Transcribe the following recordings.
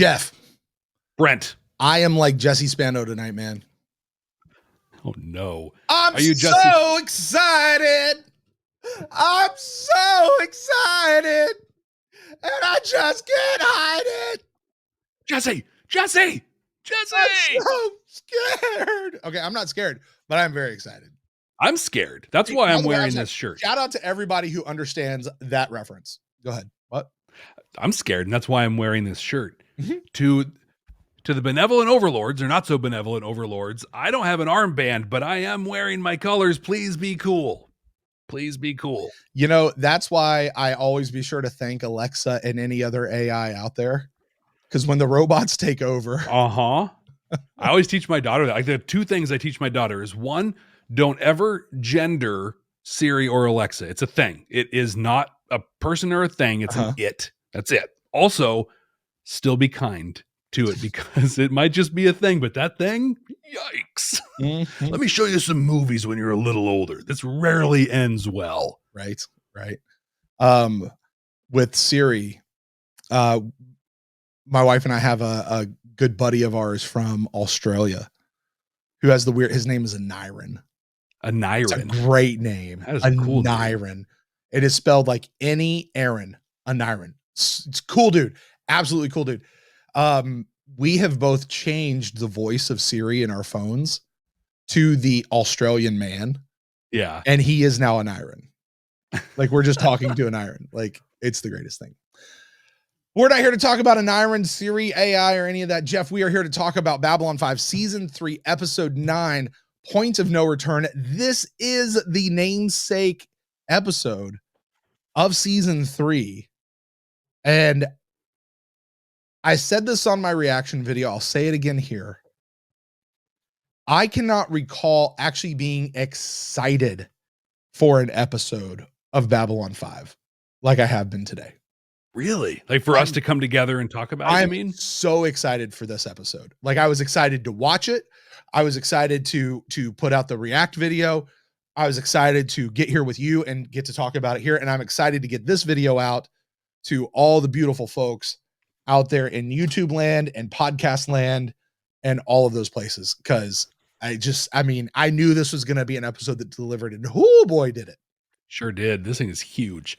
Jeff. Brent. I am like Jesse Spano tonight, man. Oh, no. Are you so excited. I'm so excited. And I just can't hide it. Jesse. I'm so scared. Okay, I'm not scared, but I'm very excited. I'm scared. That's why I'm wearing this shirt. Shout out to everybody who understands that reference. Go ahead. What? I'm scared, and that's why I'm wearing this shirt. Mm-hmm. To the benevolent overlords, or not so benevolent overlords, I don't have an armband, but I am wearing my colors. Please be cool. Please be cool. You know, that's why I always be sure to thank Alexa and any other AI out there. Because when the robots take over. I always teach my daughter that. Like, the two things I teach my daughter is, one, don't ever gender Siri or Alexa. It's a thing. It is not a person or a thing. It's an it. That's it. Also, still be kind to it, because it might just be a thing, but that thing, yikes. Mm-hmm. Let me show you some movies when you're a little older. This rarely ends well. Right. With Siri, my wife and I have a good buddy of ours from Australia who has his name is a Narn. It's a great name. That is a cool Narn. Name. It is spelled like any Aaron, a Narn. It's cool, dude. Absolutely cool, dude. We have both changed the voice of Siri in our phones to the Australian man. Yeah. And he is now an Iron. Like, we're just talking to an Iron. Like, it's the greatest thing. We're not here to talk about an Iron, Siri, AI, or any of that, Jeff. We are here to talk about Babylon 5, Season 3, Episode 9, Point of No Return. This is the namesake episode of Season 3. And I said this on my reaction video. I'll say it again here. I cannot recall actually being excited for an episode of Babylon 5 like I have been today. Really? Like, for us to come together and talk about it, I mean? So excited for this episode. Like, I was excited to watch it. I was excited to put out the react video. I was excited to get here with you and get to talk about it here. And I'm excited to get this video out to all the beautiful folks out there in YouTube land and podcast land and all of those places. Because I knew this was going to be an episode that delivered, and oh boy, did it. Sure did. This thing is huge.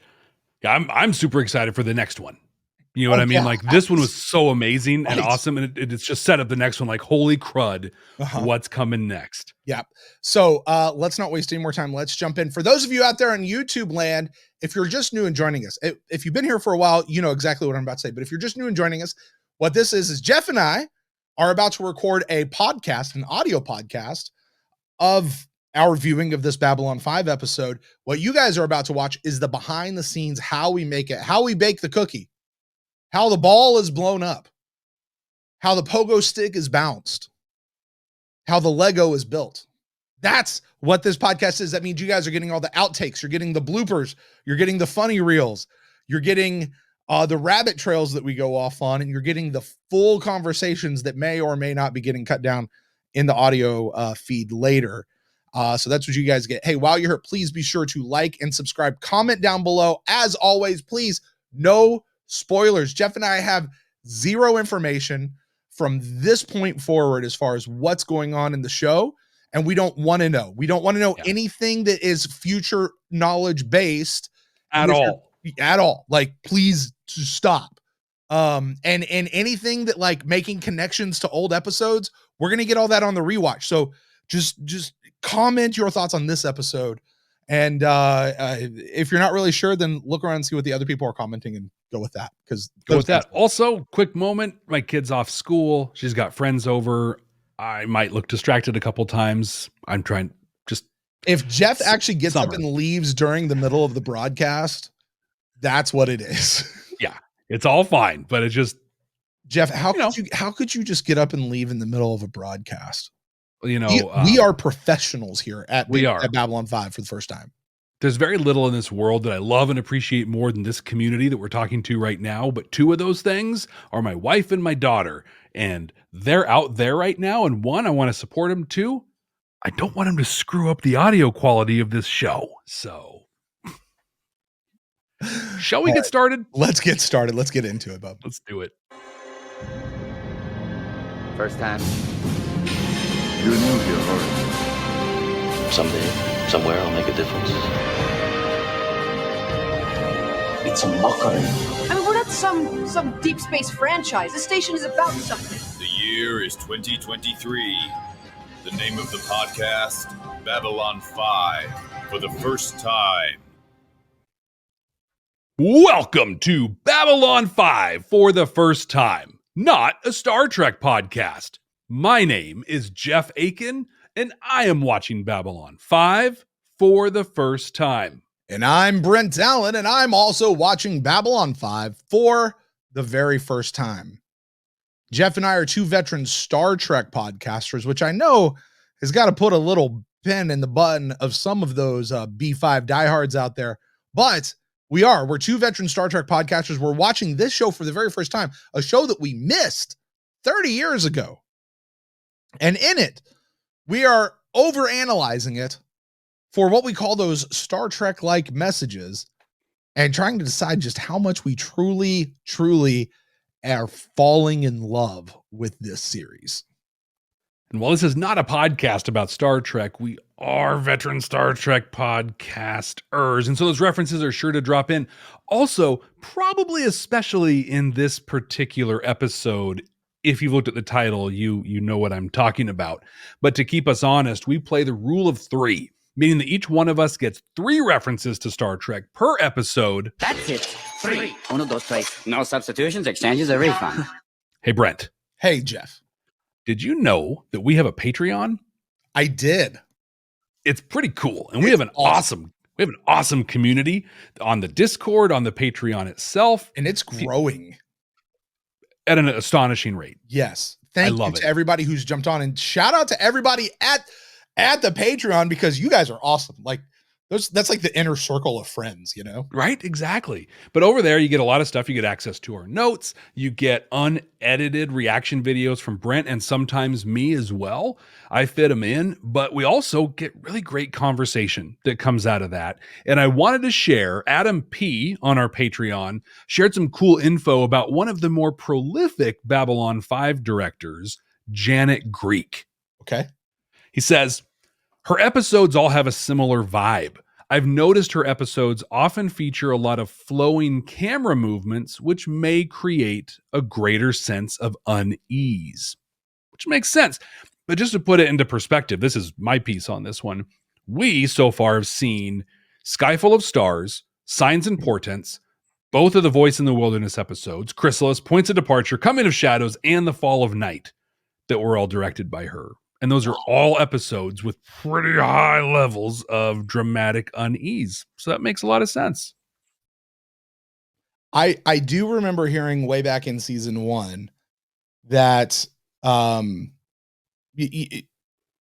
Yeah, I'm super excited for the next one. You know what I mean? Yeah, like, this one was so amazing and awesome, and it's just set up the next one like, holy crud, what's coming next? Yeah. So let's not waste any more time. Let's jump in. For those of you out there on YouTube land, if you're just new and joining us, if you've been here for a while, you know exactly what I'm about to say. But if you're just new and joining us, what this is Jeff and I are about to record a podcast, an audio podcast of our viewing of this Babylon 5 episode. What you guys are about to watch is the behind the scenes, how we make it, how we bake the cookie, how the ball is blown up, how the pogo stick is bounced, how the Lego is built. That's what this podcast is. That means you guys are getting all the outtakes. You're getting the bloopers. You're getting the funny reels. You're getting the rabbit trails that we go off on, and you're getting the full conversations that may or may not be getting cut down in the audio feed later. So that's what you guys get. Hey, while you're here, please be sure to like and subscribe, comment down below. As always, please, no spoilers. Jeff and I have zero information from this point forward as far as what's going on in the show. And we don't want to know. We don't want to know anything that is future knowledge based at all. Like, please stop. And anything that, like, making connections to old episodes, we're going to get all that on the rewatch. So just comment your thoughts on this episode. And if you're not really sure, then look around and see what the other people are commenting and go with that. Also, quick moment. My kid's off school. She's got friends over. I might look distracted a couple times. I'm trying if Jeff actually gets up and leaves during the middle of the broadcast, that's what it is. Yeah, it's all fine, but it's just, Jeff, how could you just get up and leave in the middle of a broadcast? You know, we are professionals here at Babylon 5 for the first time. There's very little in this world that I love and appreciate more than this community that we're talking to right now. But two of those things are my wife and my daughter, and they're out there right now. And one, I want to support them. Two, I don't want them to screw up the audio quality of this show. So shall we get started? Let's get started. Let's get into it, bub. Let's do it. First time? You're new here, Horace. Someday, somewhere, I'll make a difference. It's a mockery. I mean, we're not some deep space franchise. This station is about something. The year is 2023. The name of the podcast, Babylon 5, for the first time. Welcome to Babylon 5 for the first time, not a Star Trek podcast. My name is Jeff Akin, and I am watching Babylon 5 for the first time. And I'm Brent Allen, and I'm also watching Babylon 5 for the very first time. Jeff and I are two veteran Star Trek podcasters, which I know has got to put a little pin in the button of some of those B5 diehards out there. But we're two veteran Star Trek podcasters. We're watching this show for the very first time, a show that we missed 30 years ago. And in it, we are overanalyzing it for what we call those Star Trek-like messages and trying to decide just how much we truly are falling in love with this series. And while this is not a podcast about Star Trek, we are veteran Star Trek podcasters. And so those references are sure to drop in. Also, probably especially in this particular episode, if you've looked at the title, you know what I'm talking about. But to keep us honest, we play the rule of three, meaning that each one of us gets 3 references to Star Trek per episode. That's it. 3. Uno, dos, tres. No substitutions, exchanges, or refund. Hey, Brent. Hey, Jeff. Did you know that we have a Patreon? I did. It's pretty cool. And we have an awesome community on the Discord, on the Patreon itself. And it's growing at an astonishing rate. Yes. Thank you to everybody who's jumped on, and shout out to everybody at the Patreon, because you guys are awesome. Like that's like the inner circle of friends, you know? Right? Exactly. But over there, you get a lot of stuff. You get access to our notes. You get unedited reaction videos from Brent and sometimes me as well. I fit them in, but we also get really great conversation that comes out of that. And I wanted to share, Adam P. on our Patreon shared some cool info about one of the more prolific Babylon 5 directors, Janet Greek. Okay. He says, her episodes all have a similar vibe. I've noticed her episodes often feature a lot of flowing camera movements, which may create a greater sense of unease, which makes sense. But just to put it into perspective, this is my piece on this one. We so far have seen Sky Full of Stars, Signs and Portents, both of the Voice in the Wilderness episodes, Chrysalis, Points of Departure, Coming of Shadows, and The Fall of Night that were all directed by her. And those are all episodes with pretty high levels of dramatic unease. So that makes a lot of sense. I do remember hearing way back in season 1 that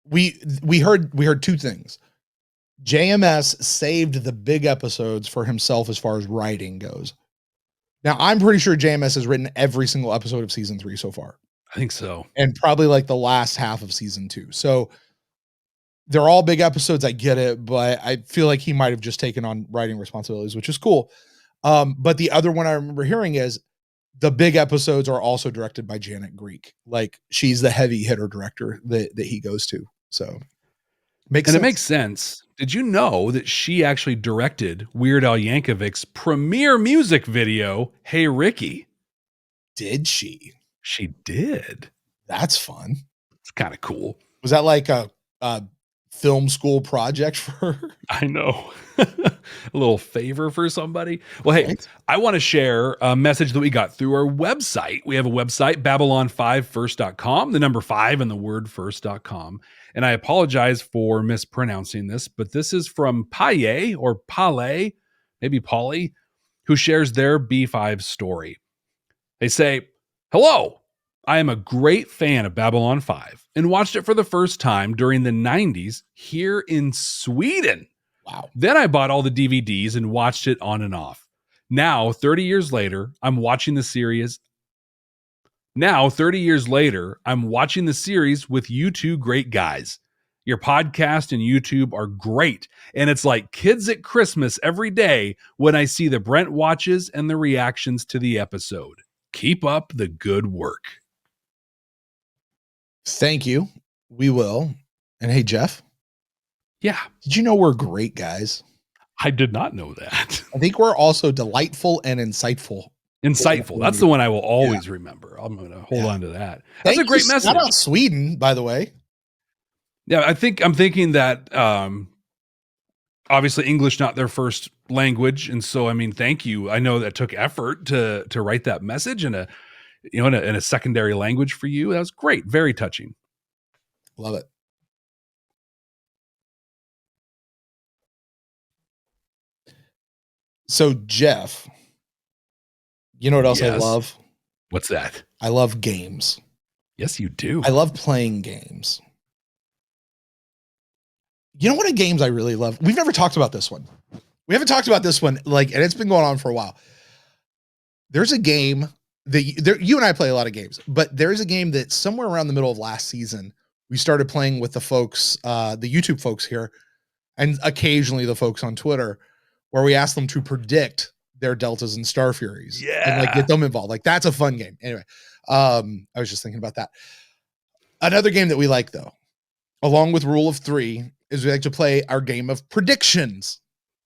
we heard 2 things. JMS saved the big episodes for himself as far as writing goes. Now, I'm pretty sure JMS has written every single episode of season 3 so far. I think so. And probably like the last half of season 2. So they're all big episodes. I get it, but I feel like he might've just taken on writing responsibilities, which is cool. But the other one I remember hearing is the big episodes are also directed by Janet Greek. Like she's the heavy hitter director that he goes to. So it makes sense. Did you know that she actually directed Weird Al Yankovic's premiere music video, Hey Ricky? Did she? She did. That's fun. It's kind of cool. Was that like a film school project for her? I know. A little favor for somebody. Well, hey, right. I want to share a message that we got through our website. We have a website, babylon5first.com, the number 5 and the word first.com. And I apologize for mispronouncing this, but this is from Paye or Pale, maybe Polly, who shares their B5 story. They say, hello, I am a great fan of Babylon 5 and watched it for the first time during the 90s here in Sweden. Wow. Then I bought all the DVDs and watched it on and off. Now, 30 years later, I'm watching the series. Now, 30 years later, I'm watching the series with you two great guys. Your podcast and YouTube are great. And it's like kids at Christmas every day when I see the Brent watches and the reactions to the episode. Keep up the good work. Thank you. We will. And hey, Jeff. Yeah. Did you know we're great guys? I did not know that. I think we're also delightful and insightful. Insightful. That's the one I will always remember. I'm going to hold on to that. That's a great message. Shout out Sweden, by the way. Yeah, I'm thinking that obviously English not their first language, and so I mean, thank you. I know that took effort to write that message in a secondary language for you. That was great, very touching. Love it. So Jeff, you know what else I love? What's that? I love games. Yes, you do. I love playing games. You know what a games I really love? We've never talked about this one. We haven't talked about this one, and it's been going on for a while. There's a game that you and I play a lot of games, but there's a game that somewhere around the middle of last season, we started playing with the folks, the YouTube folks here, and occasionally the folks on Twitter, where we asked them to predict their deltas and star furies. Yeah. And get them involved. That's a fun game. Anyway, I was just thinking about that. Another game that we like, though, along with Rule of Three, is we like to play our game of predictions.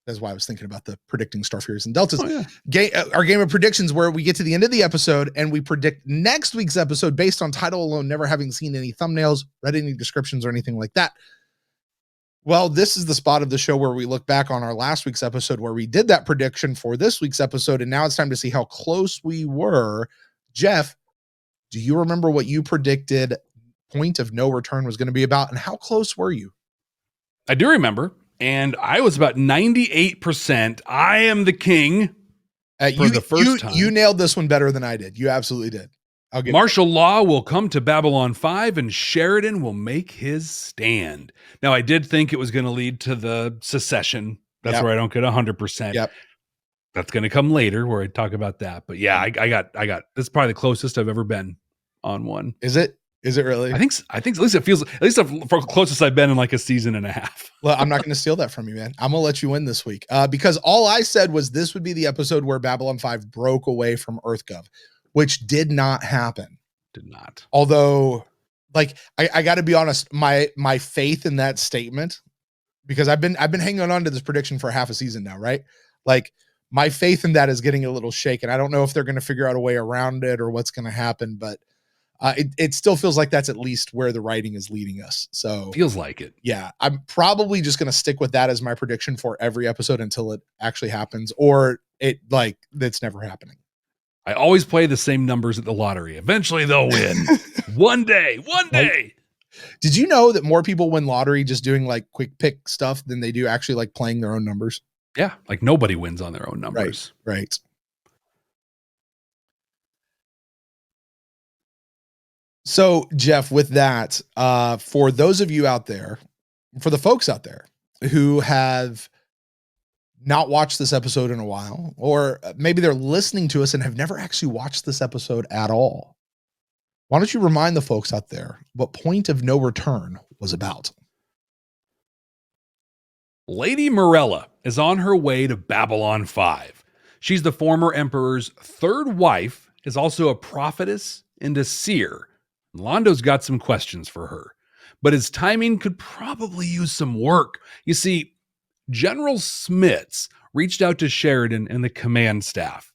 That's why I was thinking about the predicting star furies and deltas. Oh, yeah. Our game of predictions, where we get to the end of the episode and we predict next week's episode based on title alone, never having seen any thumbnails, read any descriptions, or anything like that. Well, this is the spot of the show where we look back on our last week's episode where we did that prediction for this week's episode, and now it's time to see how close we were. Jeff, do you remember what you predicted Point of No Return was going to be about, and how close were you? I do remember, and I was about 98%. I am the king for the first time. You nailed this one better than I did. You absolutely did. Martial law will come to Babylon 5 and Sheridan will make his stand. Now, I did think it was going to lead to the secession. That's where I don't get 100%. Yep. That's going to come later where I talk about that. But yeah, I got, that's probably the closest I've ever been on one. Is it? Is it really? I think at least it feels, at least for closest I've been in like a season and a half. Well, I'm not going to steal that from you, man. I'm going to let you win this week because all I said was this would be the episode where Babylon 5 broke away from EarthGov, which did not happen. Did not. Although, like, I got to be honest, my faith in that statement, because I've been hanging on to this prediction for half a season now, right? Like, my faith in that is getting a little shaken. I don't know if they're going to figure out a way around it or what's going to happen, but it still feels like that's at least where the writing is leading us. So feels like it. Yeah, I'm probably just going to stick with that as my prediction for every episode until it actually happens, or that's never happening. I always play the same numbers at the lottery. Eventually they'll win. One day. Did you know that more people win lottery just doing like quick pick stuff than they do actually like playing their own numbers? Yeah. Like nobody wins on their own numbers. Right. So Jeff, with that, for those of you out there, for the folks out there who have not watched this episode in a while, or maybe they're listening to us and have never actually watched this episode at all, why don't you remind the folks out there what Point of No Return was about? Lady Morella is on her way to Babylon 5. She's the former emperor's third wife, is also a prophetess and a seer. Londo's got some questions for her, but his timing could probably use some work. You see, General Smits reached out to Sheridan and the command staff.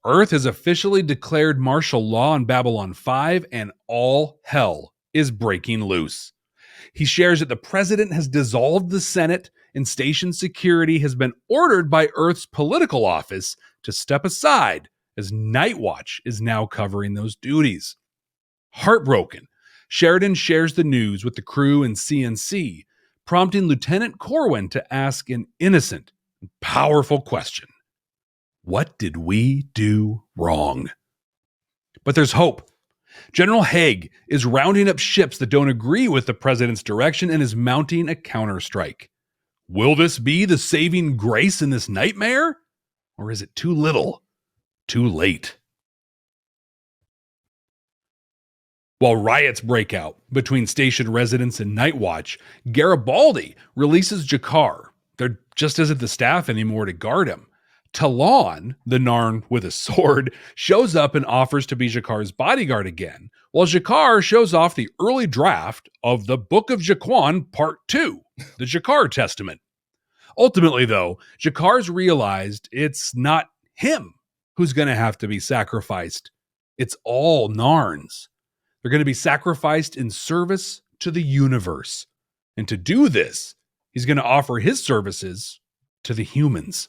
Earth has officially declared martial law on Babylon 5, and all hell is breaking loose. He shares that the president has dissolved the Senate, and station security has been ordered by Earth's political office to step aside, as Nightwatch is now covering those duties. Heartbroken, Sheridan shares the news with the crew and CNC, prompting Lieutenant Corwin to ask an innocent and powerful question. What did we do wrong? But there's hope. General Haig is rounding up ships that don't agree with the president's direction and is mounting a counterstrike. Will this be the saving grace in this nightmare? Or is it too little, too late? While riots break out between station residents and Nightwatch, Garibaldi releases Jakar. There just isn't the staff anymore to guard him. Talon, the Narn with a sword, shows up and offers to be Jakar's bodyguard again, while Jakar shows off the early draft of the Book of Jaquan Part 2, the Jakar Testament. Ultimately, though, Jakar's realized it's not him who's going to have to be sacrificed. It's all Narns. They're going to be sacrificed in service to the universe. And to do this, he's going to offer his services to the humans.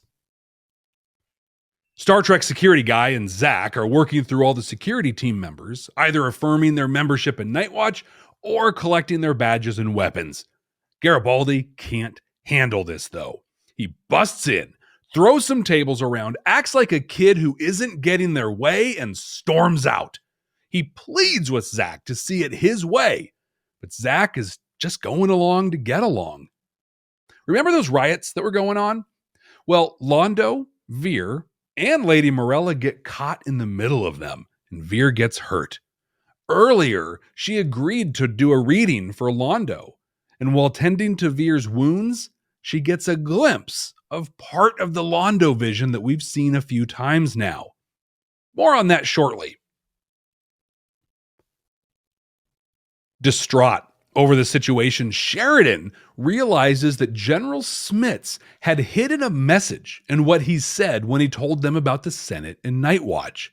Star Trek security guy and Zach are working through all the security team members, either affirming their membership in Nightwatch or collecting their badges and weapons. Garibaldi can't handle this, though. He busts in, throws some tables around, acts like a kid who isn't getting their way, and storms out. He pleads with Zach to see it his way, but Zach is just going along to get along. Remember those riots that were going on? Well, Londo, Vir, and Lady Morella get caught in the middle of them, and Vir gets hurt. Earlier, she agreed to do a reading for Londo, and while tending to Vir's wounds, she gets a glimpse of part of the Londo vision that we've seen a few times now. More on that shortly. Distraught over the situation, Sheridan realizes that General Smits had hidden a message in what he said when he told them about the Senate and Nightwatch.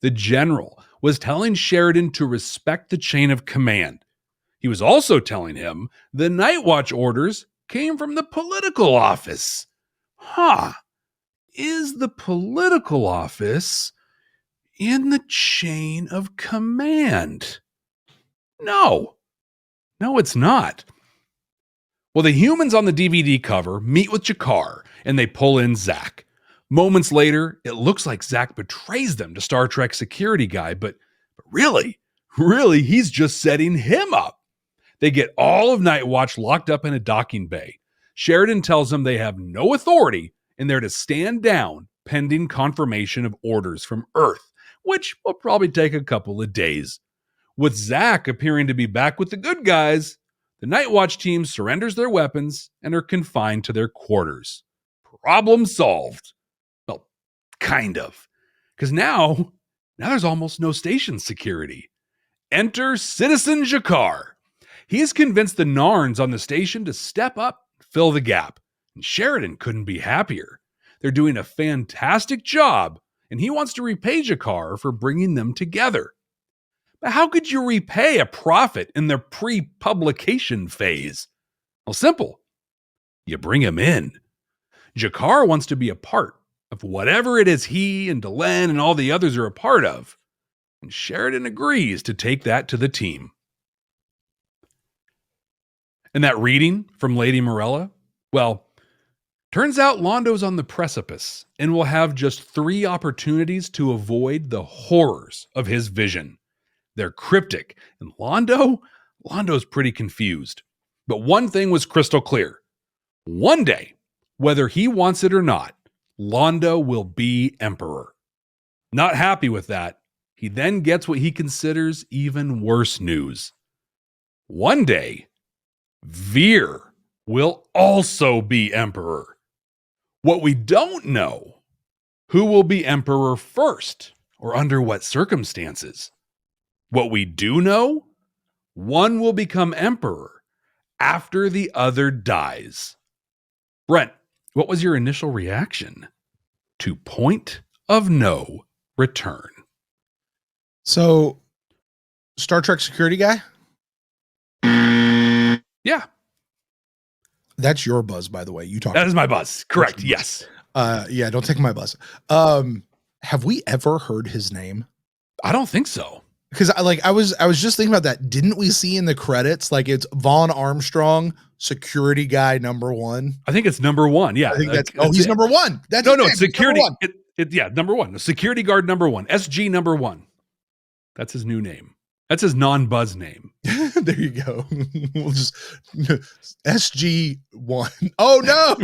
The general was telling Sheridan to respect the chain of command. He was also telling him the Nightwatch orders came from the political office. Is the political office in the chain of command? No, it's not. Well, the humans on the DVD cover meet with Jakar, and they pull in Zach. Moments later, it looks like Zach betrays them to Star Trek security guy, but really, he's just setting him up. They get all of Nightwatch locked up in a docking bay. Sheridan tells them they have no authority and they're to stand down pending confirmation of orders from Earth, which will probably take a couple of days. With Zach appearing to be back with the good guys, the Nightwatch team surrenders their weapons and are confined to their quarters. Problem solved. Well, kind of. Because now there's almost no station security. Enter Citizen Jakar. He has convinced the Narns on the station to step up, fill the gap. And Sheridan couldn't be happier. They're doing a fantastic job, and he wants to repay Jakar for bringing them together. But how could you repay a prophet in the pre-publication phase? Well, simple. You bring him in. Jakar wants to be a part of whatever it is he and Delenn and all the others are a part of. And Sheridan agrees to take that to the team. And that reading from Lady Morella? Well, turns out Londo's on the precipice and will have just 3 opportunities to avoid the horrors of his vision. They're cryptic, and Londo's pretty confused. But one thing was crystal clear. One day, whether he wants it or not, Londo will be emperor. Not happy with that, he then gets what he considers even worse news. One day, Vir will also be emperor. What we don't know, who will be emperor first or under what circumstances. What we do know, one will become emperor after the other dies. Brent, what was your initial reaction to Point of No Return? So, Star Trek security guy? Yeah. That's your buzz, by the way. You talked. That is my buzz. Correct. Yes. Yeah, don't take my buzz. Have we ever heard his name? I don't think so. Because I was just thinking about that. Didn't we see in the credits like it's Vaughn Armstrong, security guy number 1? I think it's number 1. Yeah, I think he's number 1. That's no, security. Number 1. Security guard number 1. SG number 1. That's his new name. That's his non-buzz name. There you go. We'll just SG1. Oh no.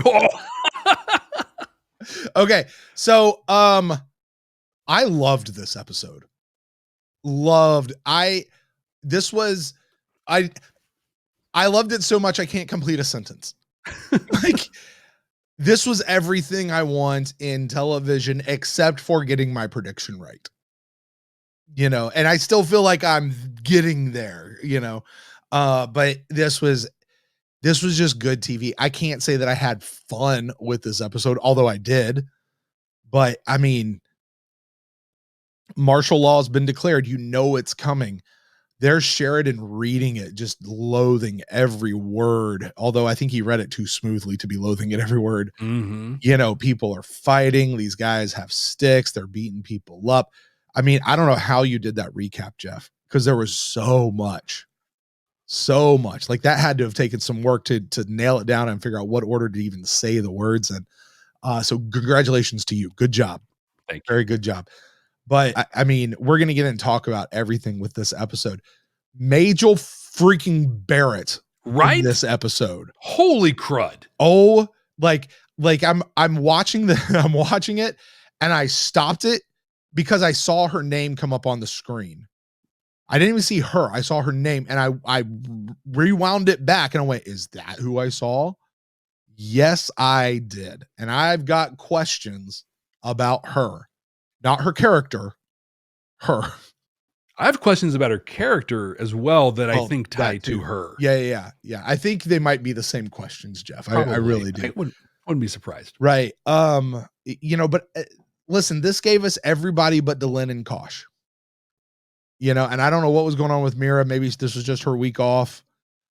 Okay, so I loved this episode. I loved it so much I can't complete a sentence. Like this was everything I want in television except for getting my prediction right. You know, and I still feel like I'm getting there, you know. But this was just good TV. I can't say that I had fun with this episode, although I did. But I mean, martial law has been declared. You know it's coming. There's Sheridan reading it, just loathing every word. Although I think he read it too smoothly to be loathing it every word. Mm-hmm. You know, people are fighting. These guys have sticks. They're beating people up. I mean, I don't know how you did that recap, Jeff, because there was so much. Like that had to have taken some work to nail it down and figure out what order to even say the words. And so congratulations to you. Good job. Thank you. Very good job. But I mean, we're going to get in and talk about everything with this episode. Major freaking Barrett, right? In this episode. Holy crud. Oh, like I'm watching I'm watching it and I stopped it because I saw her name come up on the screen. I didn't even see her. I saw her name and I rewound it back and I went, is that who I saw? Yes, I did. And I've got questions about her. Not her character, her. I have questions about her character as well that I think tie to her. Yeah. I think they might be the same questions, Jeff. I really do. I wouldn't be surprised. Right. You know, but listen, this gave us everybody but Delenn and Kosh. You know, and I don't know what was going on with Mira. Maybe this was just her week off.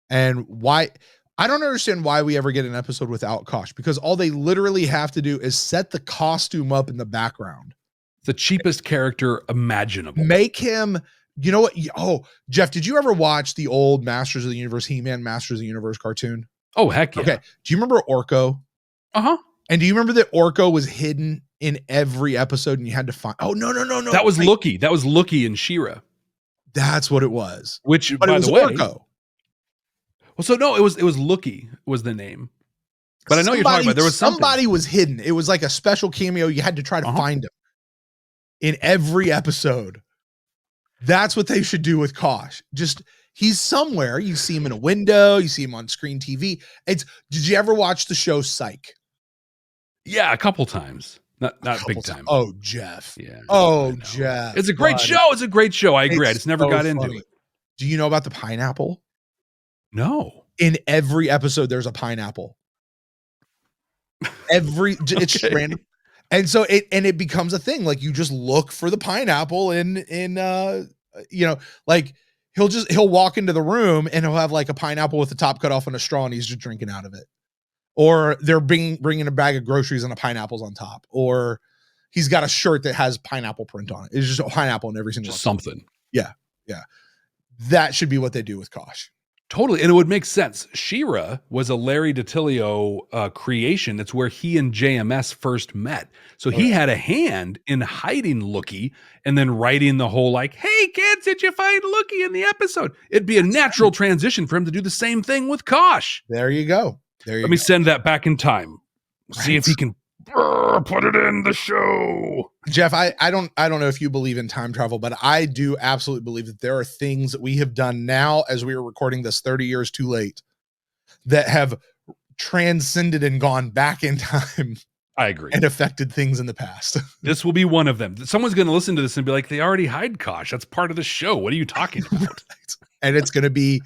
And why? I don't understand why we ever get an episode without Kosh, because all they literally have to do is set the costume up in the background. The cheapest character imaginable. Make him, you know what? Oh, Jeff, did you ever watch the old Masters of the Universe, He-Man Masters of the Universe cartoon? Oh, heck yeah. Okay. Do you remember Orko? Uh-huh. And do you remember that Orko was hidden in every episode and you had to find, oh, no. That was Lookie. That was Lookie and She-Ra. That's what it was. Which, but by it was the way, Orko. Well, so no, it was Lookie was the name. But I know what you're talking about. There was somebody was hidden. It was like a special cameo. You had to try to find him in every episode. That's what they should do with Kosh. Just he's somewhere. You see him in a window. You see him on screen TV. Did you ever watch the show Psych? Yeah, a couple times. Not big time. Oh, Jeff. Yeah. Oh, Jeff. It's a great show. It's a great show. I agree. I just never got into it. Do you know about the pineapple? No. In every episode, there's a pineapple. It's just random. And so it becomes a thing. Like you just look for the pineapple in you know, like he'll walk into the room and he'll have like a pineapple with the top cut off and a straw and he's just drinking out of it. Or they're bringing a bag of groceries and a pineapple's on top. Or he's got a shirt that has pineapple print on it. It's just a pineapple in every single something. Yeah. That should be what they do with Kosh. Totally. And it would make sense. She-Ra was a Larry DiTillio creation. That's where he and JMS first met. So he had a hand in hiding Lookie and then writing the whole like, hey kids, did you find Lookie in the episode? It'd be a natural transition for him to do the same thing with Kosh. There you go. Let me send that back in time. See if he can put it in the show. Jeff, I don't know if you believe in time travel, but I do absolutely believe that there are things that we have done now as we are recording this 30 years too late that have transcended and gone back in time. I agree. And affected things in the past. This will be one of them. Someone's going to listen to this and be like, they already hide Kosh. That's part of the show. What are you talking about? And it's going to be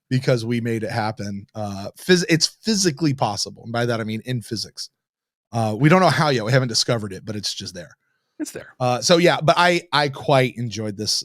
because we made it happen. It's physically possible. And by that, I mean in physics. We don't know how yet. We haven't discovered it, but it's just there. It's there. So yeah, but I quite enjoyed this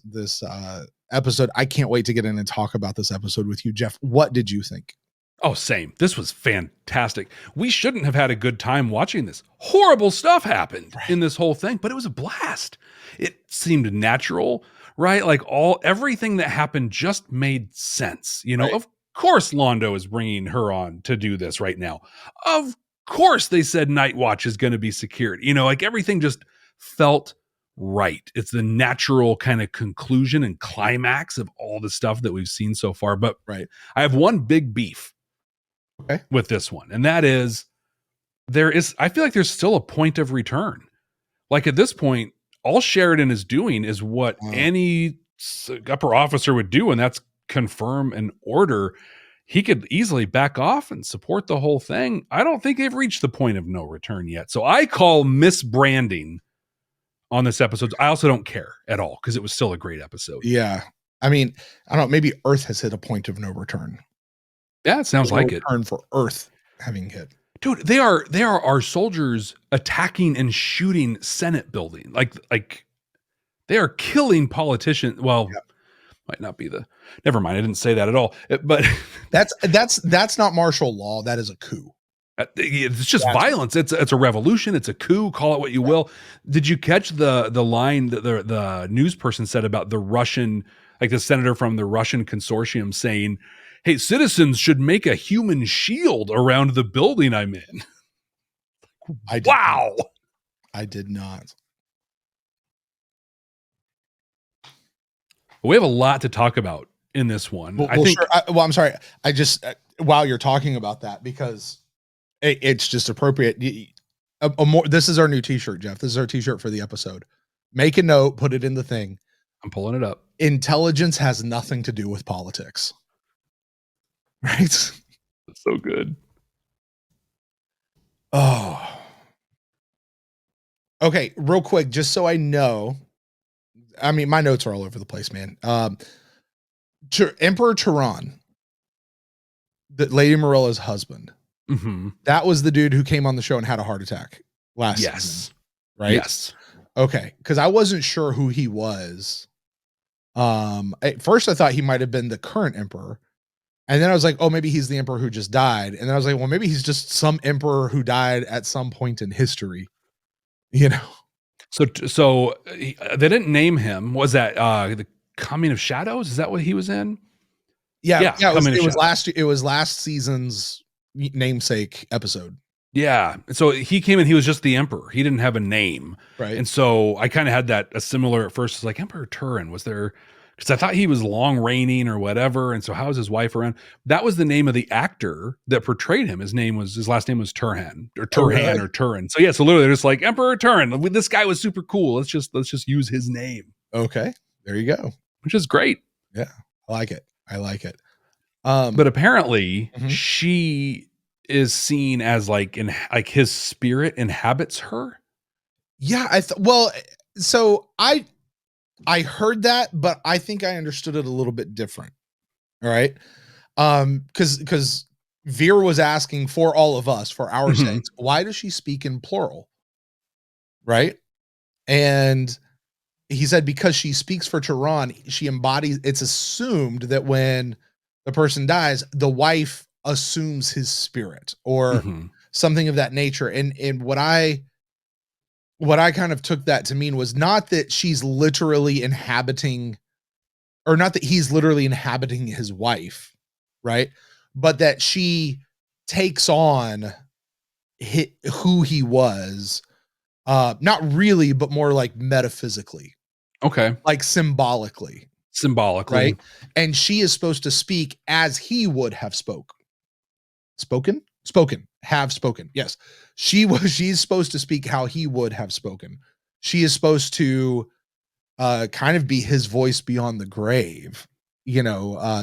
episode. I can't wait to get in and talk about this episode with you, Jeff. What did you think? Oh, same. This was fantastic. We shouldn't have had a good time watching this. Horrible stuff happened in this whole thing, but it was a blast. It seemed natural, right? Like everything that happened just made sense. You know, right. Of course Londo is bringing her on to do this right now. Of course they said Nightwatch is going to be secured. You know, like everything just felt right. It's the natural kind of conclusion and climax of all the stuff that we've seen so far. But right, I have one big beef with this one. And that is I feel like there's still a point of return. Like at this point, all Sheridan is doing is what any upper officer would do. And that's confirm an order. he could easily back off and support the whole thing. I don't think they've reached the point of no return yet. So I call misbranding on this episode. I also don't care at all because it was still a great episode. Yeah. I mean, I don't know. Maybe Earth has hit a point of no return. Yeah, it sounds like it. Return for Earth having hit. Dude, they are our soldiers attacking and shooting Senate building. Like they are killing politicians. Well, might not be never mind. I didn't say that at all. But that's not martial law. That is a coup. It's just violence. It's a revolution. It's a coup. Call it what you will. Did you catch the line that the news person said about the Russian, like the senator from the Russian consortium saying, "Hey, citizens should make a human shield around the building I'm in." Wow. I did not. We have a lot to talk about in this one. Well, I'm sorry. I just, while you're talking about that, because it's just appropriate. This is our new t-shirt, Jeff. This is our t-shirt for the episode. Make a note, put it in the thing. I'm pulling it up. Intelligence has nothing to do with politics. Right? That's so good. Oh. Okay, real quick, just so I know. I mean, my notes are all over the place, man. Emperor Terrafan, Lady Morella's husband. Mm-hmm. That was the dude who came on the show and had a heart attack last season, right? Yes. Okay, because I wasn't sure who he was. At first I thought he might have been the current emperor. And then I was like, oh, maybe he's the emperor who just died. And then I was like, well, maybe he's just some emperor who died at some point in history, you know? So they didn't name him. Was that the Coming of Shadows? Is that what he was in? Yeah. It was last season's namesake episode. Yeah. So he came in, he was just the emperor. He didn't have a name. Right. And so I kind of had a similar at first. It's like Emperor Turin, was there, because I thought he was long reigning or whatever. And so how's his wife around? That was the name of the actor that portrayed him. His last name was Turhan or Turhan or Turin. So yeah, so literally just like Emperor Turin. This guy was super cool. Let's just use his name. Okay. There you go. Which is great. Yeah. I like it. But apparently she is seen as like his spirit inhabits her. Yeah. So I heard that, but I think I understood it a little bit different. All right. Because Vir was asking for all of us, for our sakes, why does she speak in plural? Right. And he said, because she speaks for Terrafan, she embodies, it's assumed that when the person dies, the wife assumes his spirit or something of that nature. And what I kind of took that to mean was not that she's literally inhabiting, or not that he's literally inhabiting his wife, right? But that she takes on who he was, not really, but more like metaphysically. Okay. Like symbolically. Right? And she is supposed to speak as he would have spoken. Yes. She's supposed to speak how he would have spoken. She is supposed to kind of be his voice beyond the grave,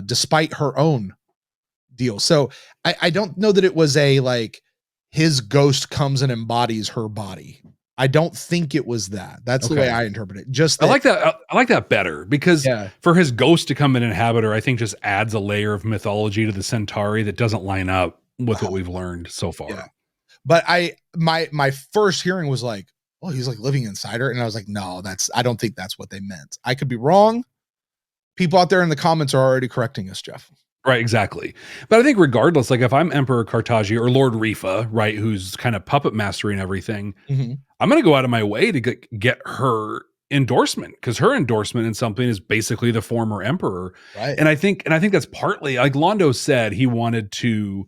despite her own deal. So I don't know that it was like his ghost comes and embodies her body. I don't think it was that. That's the way I interpret it. Just I like that. I like that better because for his ghost to come and inhabit her, I think just adds a layer of mythology to the Centauri that doesn't line up with what we've learned so far. Yeah. But my first hearing was like, oh, he's like living inside her. And I was like, no, I don't think that's what they meant. I could be wrong. People out there in the comments are already correcting us, Jeff. Right, exactly. But I think regardless, like if I'm Emperor Cartagi or Lord Rifa, right, who's kind of puppet mastering everything, I'm going to go out of my way to get her endorsement, because her endorsement in something is basically the former emperor. Right. And I think that's partly, like Londo said, he wanted to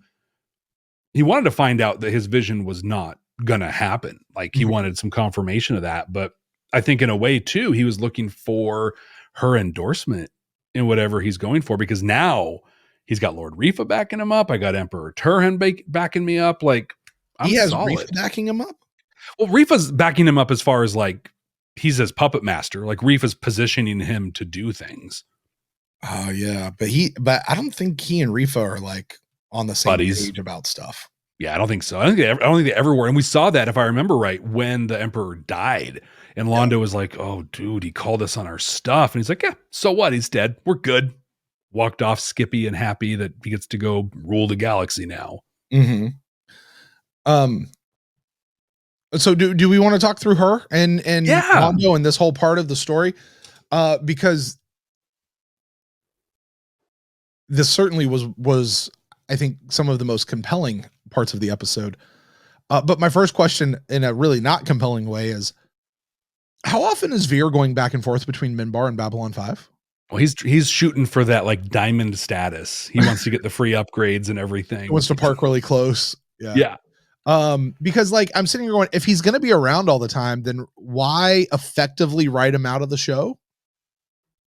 find out that his vision was not going to happen. Like he wanted some confirmation of that. But I think in a way too, he was looking for her endorsement in whatever he's going for, because now he's got Lord Rifa backing him up. I got Emperor Turhan backing me up. Like he has solid. Rifa backing him up. Well, Rifa's backing him up as far as like he's his puppet master. Like Rifa's positioning him to do things. Oh yeah, but I don't think he and Rifa are like on the same Buddies. page about stuff. Yeah, I don't think so. I don't think they ever were. And we saw that, if I remember right, when the Emperor died. And Londo was like, oh, dude, he called us on our stuff. And he's like, yeah, so what? He's dead. We're good. Walked off skippy and happy that he gets to go rule the galaxy now. Mm-hmm. So do we want to talk through her and Londo and this whole part of the story? Because this certainly was I think some of the most compelling parts of the episode. But my first question, in a really not compelling way, is how often is Vir going back and forth between Minbar and Babylon 5? Well, he's shooting for that like diamond status. He wants to get the free upgrades and everything. He wants to park really close. Yeah. Because like I'm sitting here going, if he's going to be around all the time, then why effectively write him out of the show?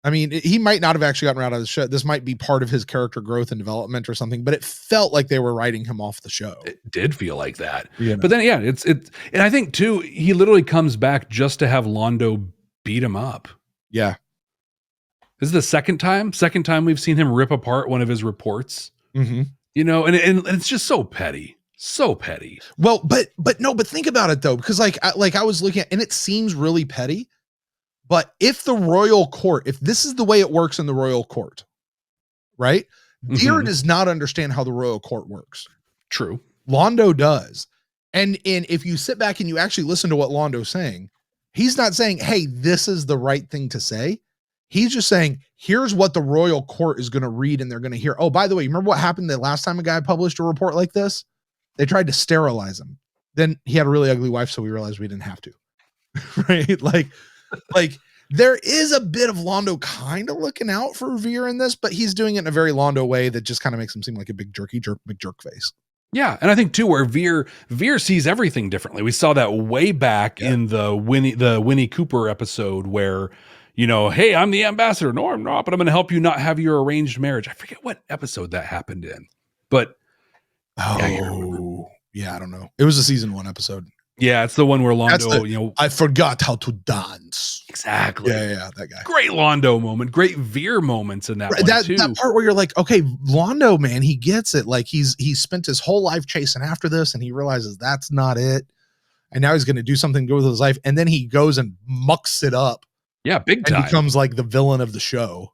I mean, he might not have actually gotten out of the show. This might be part of his character growth and development or something, but it felt like they were writing him off the show. It did feel like that. Yeah. But then, yeah, it's, and I think too, he literally comes back just to have Londo beat him up. Yeah. This is the second time we've seen him rip apart one of his reports, Mm-hmm. you know, and it's just so petty. So petty. Well, but think about it though, because like I was looking at, and it seems really petty, but if the royal court, if this is the way it works in the royal court, right? Vir does not understand how the royal court works. True. Londo does. And if you sit back and you actually listen to what Londo's saying, he's not saying, hey, this is the right thing to say. He's just saying, here's what the royal court is going to read and they're going to hear. Oh, by the way, remember what happened the last time a guy published a report like this? They tried to sterilize him. Then he had a really ugly wife, so we realized we didn't have to. Right? Like there is a bit of Londo kind of looking out for Vir in this, but he's doing it in a very Londo way that just kind of makes him seem like a big jerk face. Yeah, and I think too, where Vir sees everything differently. We saw that way back in the Winnie Cooper episode where, you know, hey, I'm the ambassador. No, I'm not, but I'm going to help you not have your arranged marriage. I forget what episode that happened in, but I don't know. It was a season 1 episode. Yeah, it's the one where Londo, I forgot how to dance. Exactly. Yeah, that guy. Great Londo moment, great Vir moments in that one too. That part where you're like, okay, Londo, man, he gets it. Like he's spent his whole life chasing after this, and he realizes that's not it. And now he's going to do something good with his life, and then he goes and mucks it up. Yeah, big time. And becomes like the villain of the show.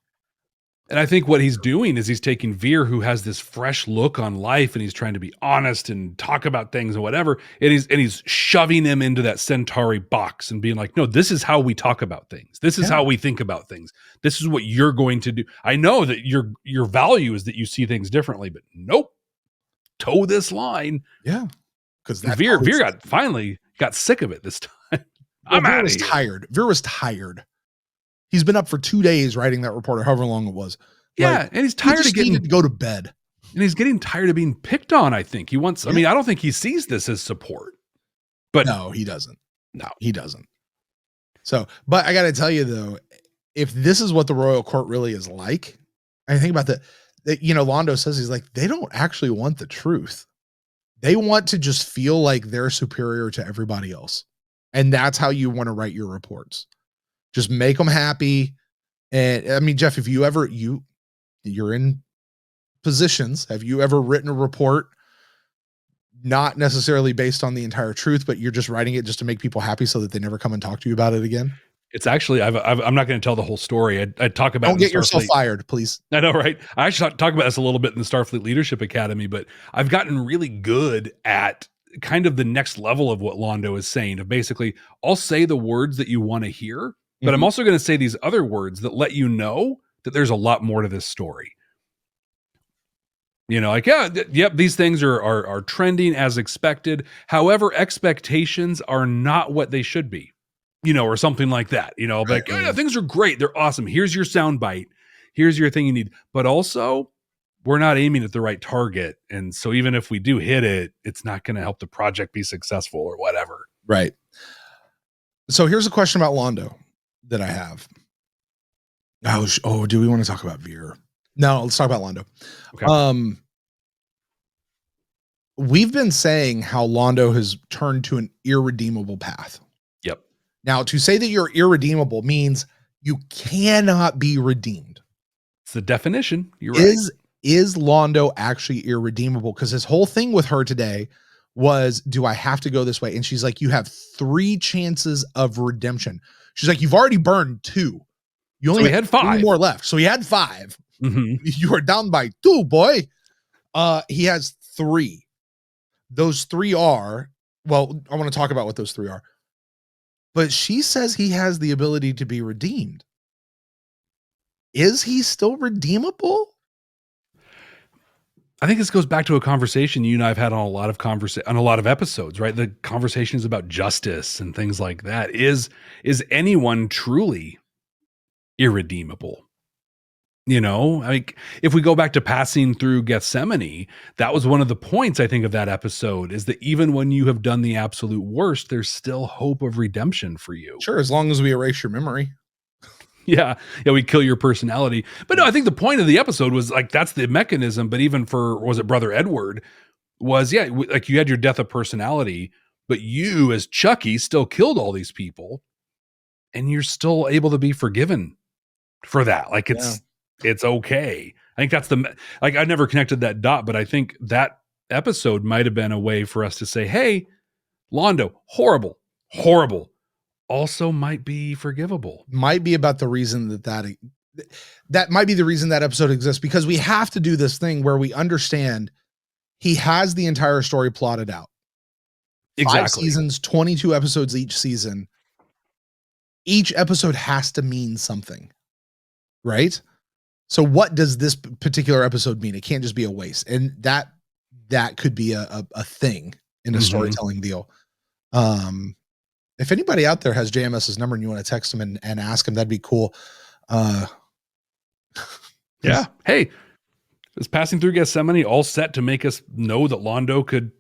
And I think what he's doing is he's taking Vir, who has this fresh look on life, and he's trying to be honest and talk about things and whatever. And he's shoving him into that Centauri box and being like, no, this is how we talk about things. This is how we think about things. This is what you're going to do. I know that your value is that you see things differently, but nope. Toe this line. Yeah. Because Vir finally got sick of it this time. Vir was tired. Vir was tired. He's been up for 2 days writing that report, or however long it was. Yeah, and he's tired of getting to go to bed. And he's getting tired of being picked on, I think. He wants, I mean, I don't think he sees this as support. But no, he doesn't. No, he doesn't. So, but I got to tell you though, if this is what the royal court really is like, I think about that, you know, Londo says, he's like, they don't actually want the truth. They want to just feel like they're superior to everybody else. And that's how you want to write your reports. Just make them happy. And I mean, Jeff, if you ever, you're in positions, have you ever written a report, not necessarily based on the entire truth, but you're just writing it just to make people happy so that they never come and talk to you about it again? It's actually, I'm not going to tell the whole story. I talk about, don't get yourself fired, please. I know, right? I actually talk about this a little bit in the Starfleet Leadership Academy, but I've gotten really good at kind of the next level of what Londo is saying, of basically, I'll say the words that you want to hear, but I'm also going to say these other words that let you know that there's a lot more to this story. You know, like, yep, these things are trending as expected. However, expectations are not what they should be, you know, or something like that. You know, like, yeah, things are great. They're awesome. Here's your sound bite. Here's your thing you need. But also, we're not aiming at the right target. And so even if we do hit it, it's not going to help the project be successful or whatever. Right. So here's a question about Londo that I have. Do we want to talk about Vir? No, let's talk about Londo. Okay. We've been saying how Londo has turned to an irredeemable path. Yep. Now, to say that you're irredeemable means you cannot be redeemed. It's the definition. You're right. Is Londo actually irredeemable? Because his whole thing with her today was, do I have to go this way? And she's like, you have 3 chances of redemption. She's like, you've already burned 2. You only had 5 more left. So he had 5. Mm-hmm. You are down by 2, boy. He has 3. Those 3 are, well, I want to talk about what those 3 are. But she says he has the ability to be redeemed. Is he still redeemable? I think this goes back to a conversation you and I have had on a lot of episodes, right? The conversations about justice and things like that. Is anyone truly irredeemable? You know, like if we go back to passing through Gethsemane, that was one of the points I think of that episode, is that even when you have done the absolute worst, there's still hope of redemption for you. Sure, as long as we erase your memory. Yeah, we kill your personality. But no, I think the point of the episode was like, that's the mechanism. But even for, was it Brother Edward, was, like you had your death of personality, but you as Chucky still killed all these people and you're still able to be forgiven for that. Like it's okay. I think that's I never connected that dot, but I think that episode might've been a way for us to say, hey, Londo, horrible, also might be forgivable. Might be about the reason that might be the reason that episode exists, because we have to do this thing where we understand he has the entire story plotted out. Exactly. 5 seasons, 22 episodes each season. Each episode has to mean something, right? So what does this particular episode mean? It can't just be a waste. And that could be a thing in a storytelling deal. If anybody out there has JMS's number and you want to text him and ask him, that'd be cool. Yeah. Hey, is passing through Gethsemane all set to make us know that Londo could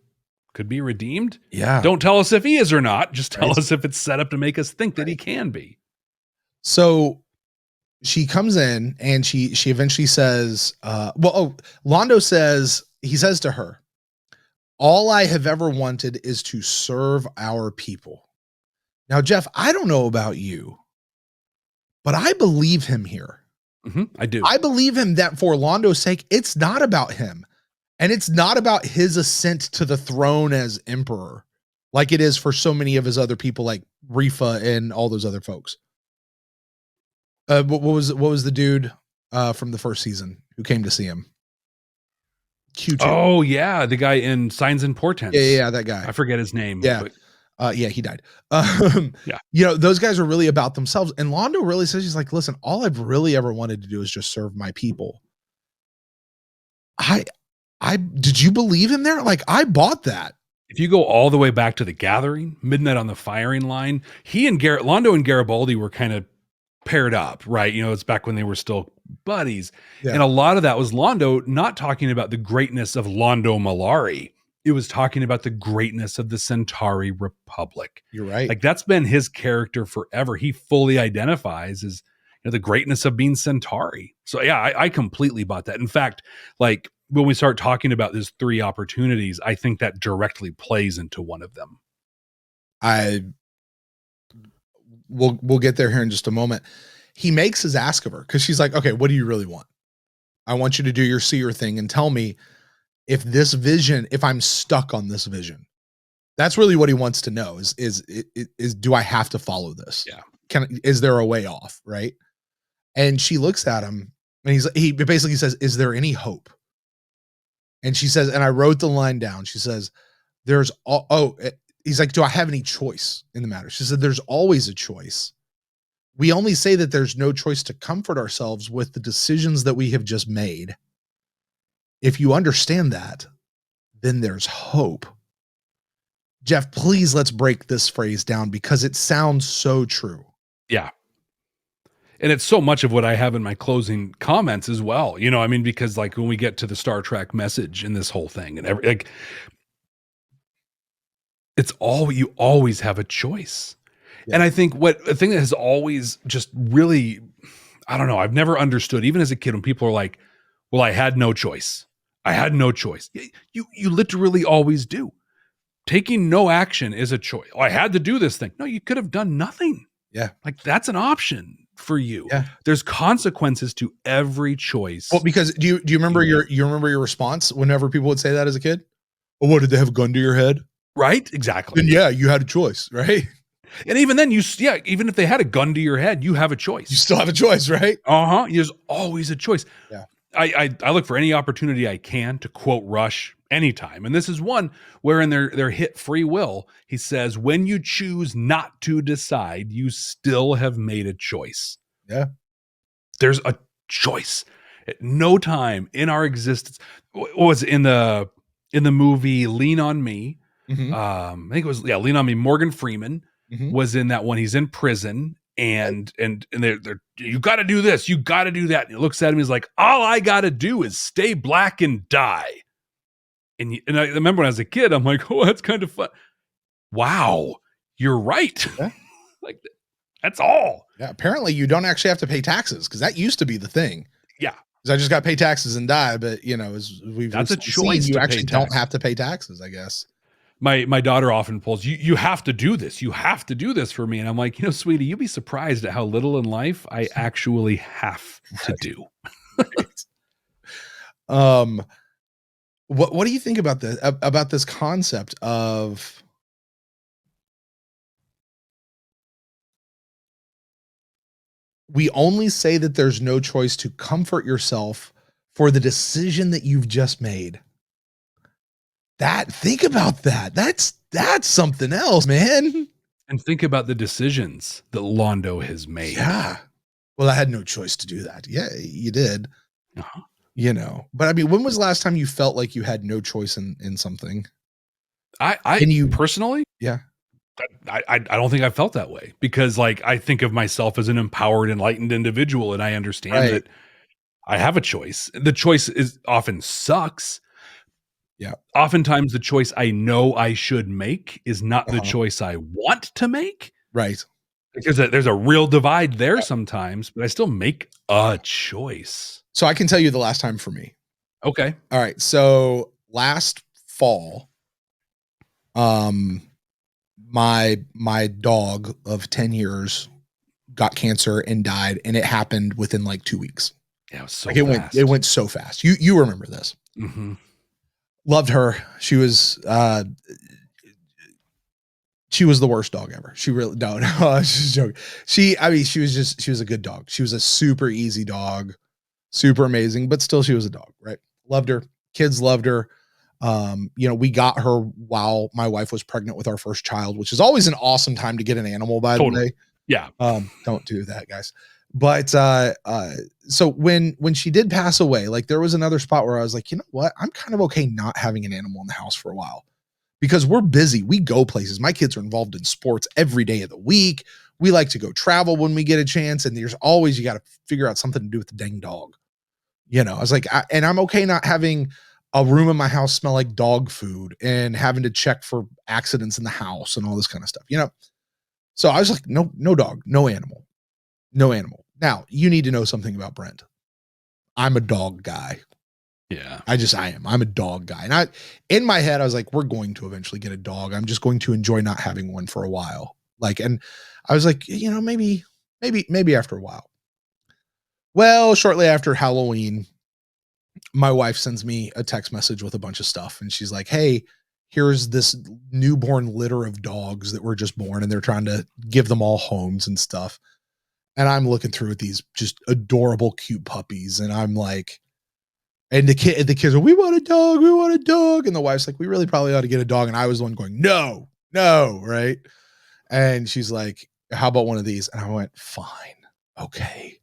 be redeemed? Yeah. Don't tell us if he is or not. Just tell us if it's set up to make us think that he can be. So she comes in and she eventually says, Londo says, he says to her, all I have ever wanted is to serve our people. Now, Jeff, I don't know about you, but I believe him here. I do. I believe him that for Londo's sake, it's not about him. And it's not about his ascent to the throne as emperor, like it is for so many of his other people, like Rifa and all those other folks. What was the dude from the first season who came to see him? Q2. Oh, yeah. The guy in Signs and Portents. Yeah, that guy. I forget his name. Yeah. But he died. Yeah. You know, those guys are really about themselves. And Londo really says, he's like, listen, all I've really ever wanted to do is just serve my people. Did you believe him there? Like, I bought that. If you go all the way back to The Gathering, Midnight on the Firing Line, Londo and Garibaldi were kind of paired up, right? You know, it's back when they were still buddies. Yeah. And a lot of that was Londo not talking about the greatness of Londo Mollari. It was talking about the greatness of the Centauri Republic. You're right. Like, that's been his character forever. He fully identifies as, you know, the greatness of being Centauri. So yeah, I completely bought that. In fact, like when we start talking about these 3 opportunities, I think that directly plays into one of them. We'll get there here in just a moment. He makes his ask of her because she's like, okay, what do you really want? I want you to do your seer thing and tell me if I'm stuck on this vision. That's really what he wants to know is do I have to follow this? Yeah. Is there a way off? Right. And she looks at him and he basically says, is there any hope? And she says, and I wrote the line down. She says, he's like, do I have any choice in the matter? She said, there's always a choice. We only say that there's no choice to comfort ourselves with the decisions that we have just made. If you understand that, then there's hope. Jeff, please let's break this phrase down because it sounds so true. Yeah. And it's so much of what I have in my closing comments as well. You know, I mean, because like when we get to the Star Trek message in this whole thing and you always have a choice. Yeah. And I think a thing that has always just really, I don't know, I've never understood, even as a kid, when people are like, well, I had no choice. I had no choice. You literally always do. Taking no action is a choice. Oh, I had to do this thing. No, you could have done nothing. Yeah. Like that's an option for you. Yeah. There's consequences to every choice. Well, because do you remember your response whenever people would say that as a kid? Oh, what, did they have a gun to your head? Right? Exactly. Then yeah, you had a choice, right? And even then, even if they had a gun to your head, you have a choice. You still have a choice, right? There's always a choice. Yeah. I look for any opportunity I can to quote Rush anytime. And this is one where in their hit Free Will, he says, when you choose not to decide, you still have made a choice. Yeah. There's a choice. At no time in our existence was in the movie Lean on Me. Mm-hmm. I think it was Lean on Me. Morgan Freeman was in that one. He's in prison and they're you got to do this, you got to do that. And he looks at him. He's like, all I got to do is stay black and die. And I remember when I was a kid, I'm like, oh, that's kind of fun. Wow, you're right. Yeah. Like that's all. Yeah. Apparently, you don't actually have to pay taxes because that used to be the thing. Yeah. Because I just got to pay taxes and die, but as we've That's a choice. You to actually pay don't tax. have to pay taxes, I guess. My daughter often pulls, you have to do this. You have to do this for me. And I'm like, sweetie, you'd be surprised at how little in life I actually have to do. What do you think about this concept of we only say that there's no choice to comfort yourself for the decision that you've just made? Think about that. That's something else, man. And think about the decisions that Londo has made. Yeah. Well, I had no choice to do that. Yeah, you did. Uh-huh. But I mean, when was the last time you felt like you had no choice in something? Personally, yeah, I don't think I felt that way because I think of myself as an empowered, enlightened individual. And I understand that I have a choice. The choice often sucks. Yeah. Oftentimes the choice I know I should make is not the choice I want to make. Right. Because there's a real divide there sometimes, but I still make a choice. So I can tell you the last time for me. Okay. All right. So last fall, my dog of 10 years got cancer and died, and it happened within 2 weeks. Yeah, it was so fast. It went so fast. You remember this. Mm-hmm. Loved her. She was the worst dog ever. She really no, she's joking. She was a good dog. She was a super easy dog, super amazing, but still she was a dog, right? Loved her. Kids loved her. We got her while my wife was pregnant with our first child, which is always an awesome time to get an animal, by the way. Yeah. Don't do that, guys. But so when she did pass away, there was another spot where I was like, you know what? I'm kind of okay not having an animal in the house for a while because we're busy. We go places. My kids are involved in sports every day of the week. We like to go travel when we get a chance. And there's always, you got to figure out something to do with the dang dog. I was like, and I'm okay not having a room in my house smell like dog food and having to check for accidents in the house and all this kind of stuff, So I was like, no dog, no animal. No animal. Now, you need to know something about Brent. I'm a dog guy. Yeah. I am. I'm a dog guy. And in my head, I was like, we're going to eventually get a dog. I'm just going to enjoy not having one for a while. And I was like, maybe after a while. Well, shortly after Halloween, my wife sends me a text message with a bunch of stuff. And she's like, hey, here's this newborn litter of dogs that were just born and they're trying to give them all homes and stuff. And I'm looking through at these just adorable, cute puppies. And I'm like, and the kids are, we want a dog. And the wife's like, we really probably ought to get a dog. And I was the one going, no, right. And she's like, how about one of these? And I went, fine. Okay.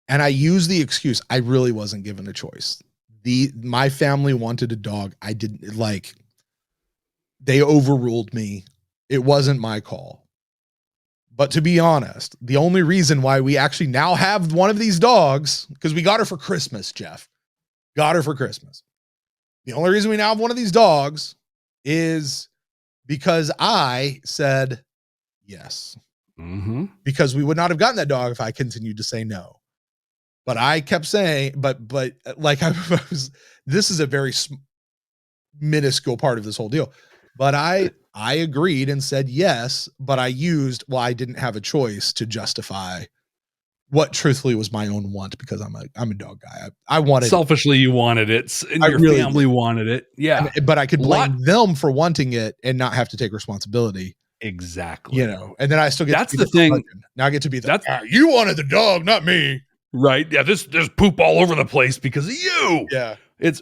And I used the excuse, I really wasn't given a choice. My family wanted a dog. I didn't they overruled me. It wasn't my call. But to be honest, the only reason why we actually now have one of these dogs, because we got her for Christmas, Jeff. Got her for Christmas. The only reason we now have one of these dogs is because I said yes. Mm-hmm. Because we would not have gotten that dog if I continued to say no. But I kept saying, but this is a very minuscule part of this whole deal. But I I agreed and said yes, but I didn't have a choice to justify what truthfully was my own want, because I'm a dog guy. I wanted selfishly, you wanted it, and your really family wanted it. Yeah. but I could blame them for wanting it and not have to take responsibility. Exactly. And then I still get that's to be the thing. Now I get to be you wanted the dog, not me. Right. Yeah. There's poop all over the place because of you. Yeah.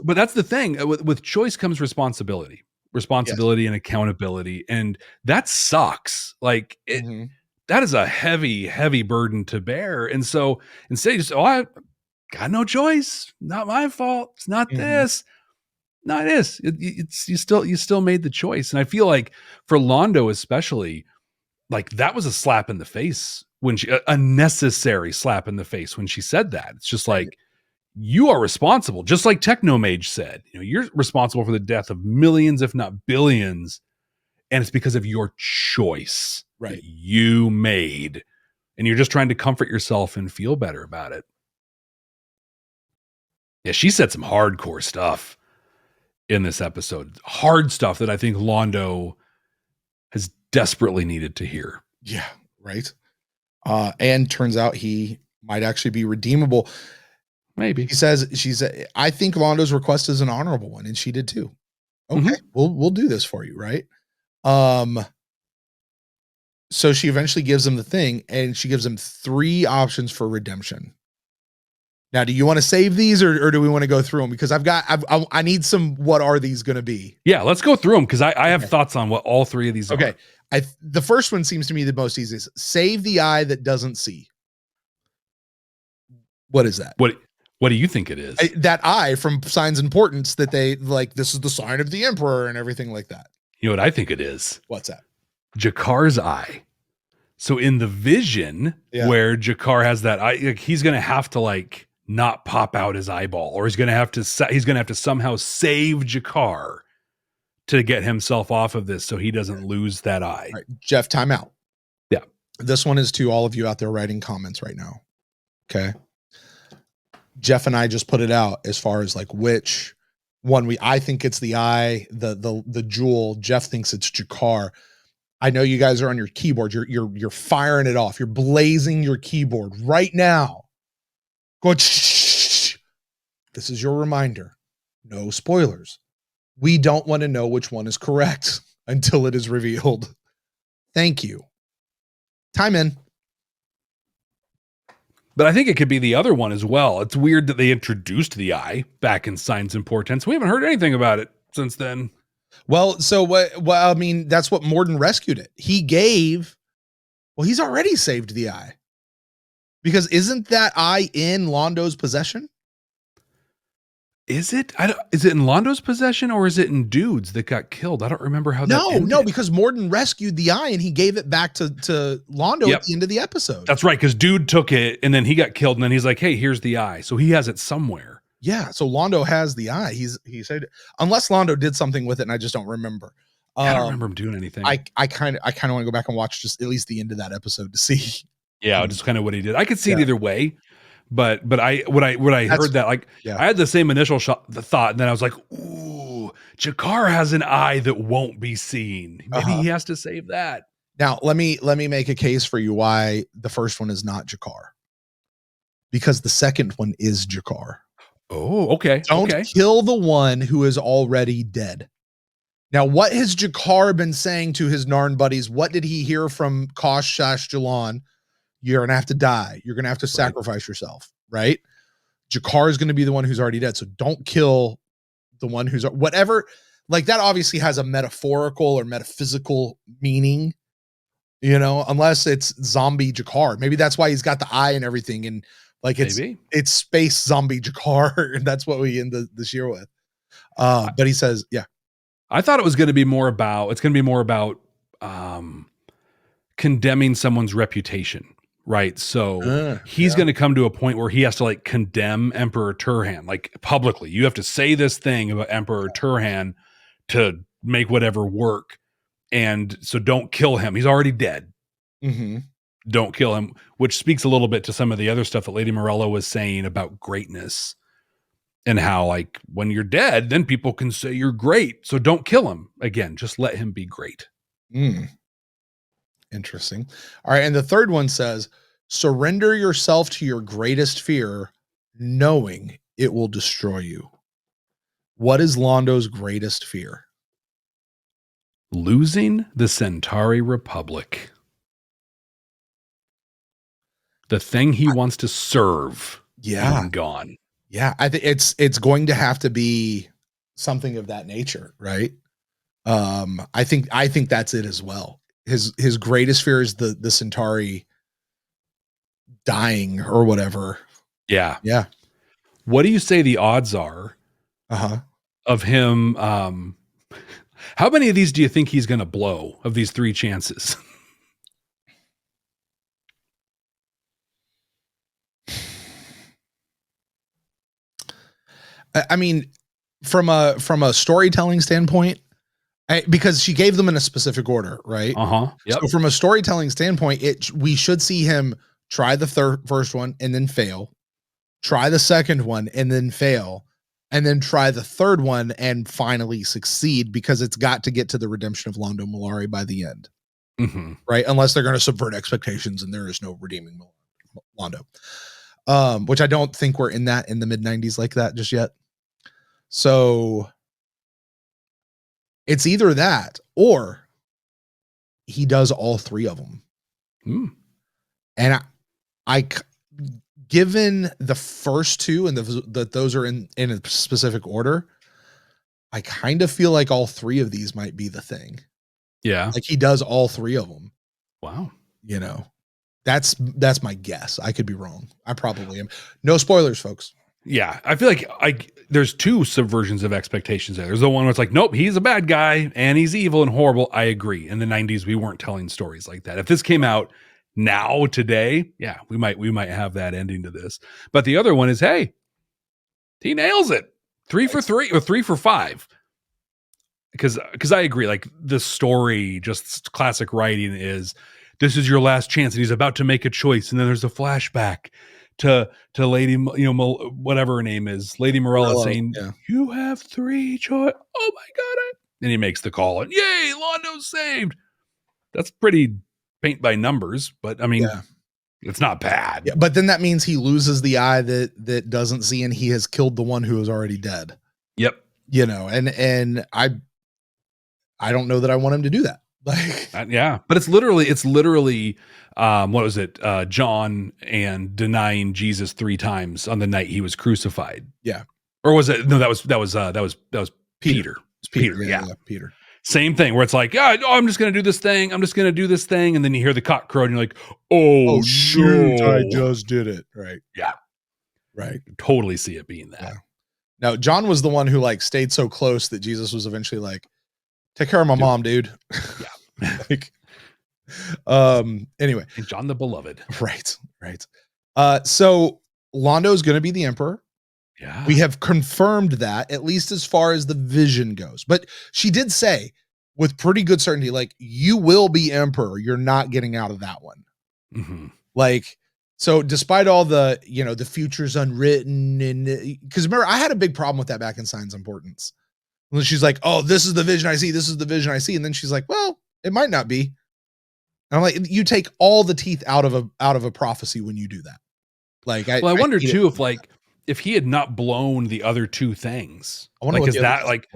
But that's the thing. With choice comes responsibility and accountability. And that sucks. Like that is a heavy, heavy burden to bear. And so instead you just, I got no choice. Not my fault. It's not this. No, it is. It's you still made the choice. And I feel like for Londo especially, like that was a slap in the face when a necessary slap in the face when she said that. It's just like, you are responsible, just like Technomage said. You're responsible for the death of millions, if not billions, and it's because of your choice that you made, and you're just trying to comfort yourself and feel better about it. Yeah, she said some hardcore stuff in this episode, hard stuff that I think Londo has desperately needed to hear. Yeah, right. And turns out he might actually be redeemable. Maybe. She said, I think Londo's request is an honorable one, and she did too. Okay, we'll do this for you, right? So she eventually gives him the thing, and she gives him 3 options for redemption. Now, do you want to save these, or do we want to go through them? Because I need some. What are these going to be? Yeah, let's go through them, because I have thoughts on what all 3 of these are. Okay, the first one seems to me the most easiest. Save the eye that doesn't see. What is that? What do you think it is? That eye from Signs and Portents that they like. This is the sign of the Emperor and everything like that. You know what I think it is? What's that? Jakar's eye. So in the vision where Jakar has that eye, like, he's going to have to like not pop out his eyeball, or he's going to have to somehow save Jakar to get himself off of this so he doesn't lose that eye. All right, Jeff, time out. Yeah. This one is to all of you out there writing comments right now. Okay. Jeff and I just put it out as far as like which one I think it's the eye, the jewel. Jeff thinks it's Jakar. I know you guys are on your keyboard. You're firing it off. You're blazing your keyboard right now. Go. This is your reminder. No spoilers. We don't want to know which one is correct until it is revealed. Thank you. Time in. But I think it could be the other one as well. It's weird that they introduced the eye back in Signs and Portents. We haven't heard anything about it since then. Well, so what? Well, I mean, that's what Morden rescued it. He's already saved the eye. Because isn't that eye in Londo's possession? Is it? Is it in Londo's possession, or is it in Dude's that got killed? I don't remember how that ended. No, because Morden rescued the eye and he gave it back to Londo at the end of the episode. That's right, because Dude took it and then he got killed, and then he's like, hey, here's the eye. So he has it somewhere. Yeah, so Londo has the eye. He said, unless Londo did something with it and I just don't remember. I don't remember him doing anything. I kind of want to go back and watch just at least the end of that episode to see. Yeah, just kind of what he did. I could see it either way. But when I heard that, like, I had the same initial thought, and then I was like, ooh, Jakar has an eye that won't be seen. Maybe he has to save that. Now, let me make a case for you why the first one is not Jakar. Because the second one is Jakar. Oh, okay. Don't kill the one who is already dead. Now, what has Jakar been saying to his Narn buddies? What did he hear from Kosh-Jalon? You're going to have to die. You're going to have to sacrifice yourself, right? Jakar is going to be the one who's already dead. So don't kill the one who's whatever. Like that obviously has a metaphorical or metaphysical meaning, unless it's zombie Jakar. Maybe that's why he's got the eye and everything. And like it's space zombie Jakar. And that's what we end this year with. But he says, yeah. I thought it was going to be more about, condemning someone's reputation. Right. So he's going to come to a point where he has to like condemn Emperor Turhan, like publicly. You have to say this thing about Emperor Turhan to make whatever work. And so don't kill him. He's already dead. Mm-hmm. Don't kill him, which speaks a little bit to some of the other stuff that Lady Morella was saying about greatness and how like when you're dead, then people can say you're great. So don't kill him. Again, just let him be great. Interesting. All right, and the third one says, surrender yourself to your greatest fear, knowing it will destroy you. What is Londo's greatest fear? Losing the Centauri Republic. The thing he wants to serve. Yeah. Being gone. Yeah, I think it's going to have to be something of that nature, right? I think that's it as well. His greatest fear is the Centauri dying or whatever. Yeah. Yeah. What do you say the odds are of him? How many of these do you think he's going to blow of these 3 chances? I mean, from a storytelling standpoint, because she gave them in a specific order, right? Yep. So from a storytelling standpoint, we should see him try the first one and then fail, try the second one and then fail, and then try the third one and finally succeed, because it's got to get to the redemption of Londo Mollari by the end, right? Unless they're going to subvert expectations and there is no redeeming Londo, which I don't think we're in the mid 90s like that just yet. So it's either that or he does all 3 of them. And I given the first 2 and that those are in a specific order, I kind of feel like all 3 of these might be the thing. Yeah. Like he does all 3 of them. Wow. You know, that's my guess. I could be wrong. I probably am. No spoilers, folks. Yeah, I feel like there's 2 subversions of expectations there. There's the one where it's like, nope, he's a bad guy and he's evil and horrible. I agree. In the 90s, we weren't telling stories like that. If this came out now, today, yeah, we might have that ending to this. But the other one is, hey, he nails it. 3 for 3 or 3 for 5. Because I agree, like the story, just classic writing is, this is your last chance and he's about to make a choice. And then there's a flashback to Lady, whatever her name is, Lady Morella saying, you have 3 choice. Oh my God. And he makes the call and yay, Londo's saved. That's pretty paint by numbers, but I mean, it's not bad. Yeah, but then that means he loses the eye that doesn't see, and he has killed the one who is already dead. Yep. You know, and I don't know that I want him to do that. Like, yeah, but it's literally, what was it? John and denying Jesus 3 times on the night he was crucified. Yeah. Or was it? No, that was Peter. It's Peter. Yeah, Peter. Same thing where it's like, I'm just going to do this thing. I'm just going to do this thing. And then you hear the cock crow and you're like, oh shoot, I just did it. Right. Yeah. Right. Totally see it being that. Yeah. Now, John was the one who like stayed so close that Jesus was eventually like, take care of my mom, dude. Yeah. Like, anyway. And John the Beloved. Right. So Londo is going to be the emperor. Yeah. We have confirmed that, at least as far as the vision goes. But she did say with pretty good certainty, like, you will be emperor. You're not getting out of that one. Like, so despite all the, the future's unwritten, and because remember, I had a big problem with that back in Signs of Importance. When she's like, oh, this is the vision I see. This is the vision I see. And then she's like, well, it might not be. And I'm like, you take all the teeth out of a prophecy when you do that. Like, I wonder too, if he had not blown the other 2 things, I wonder, like, is that like,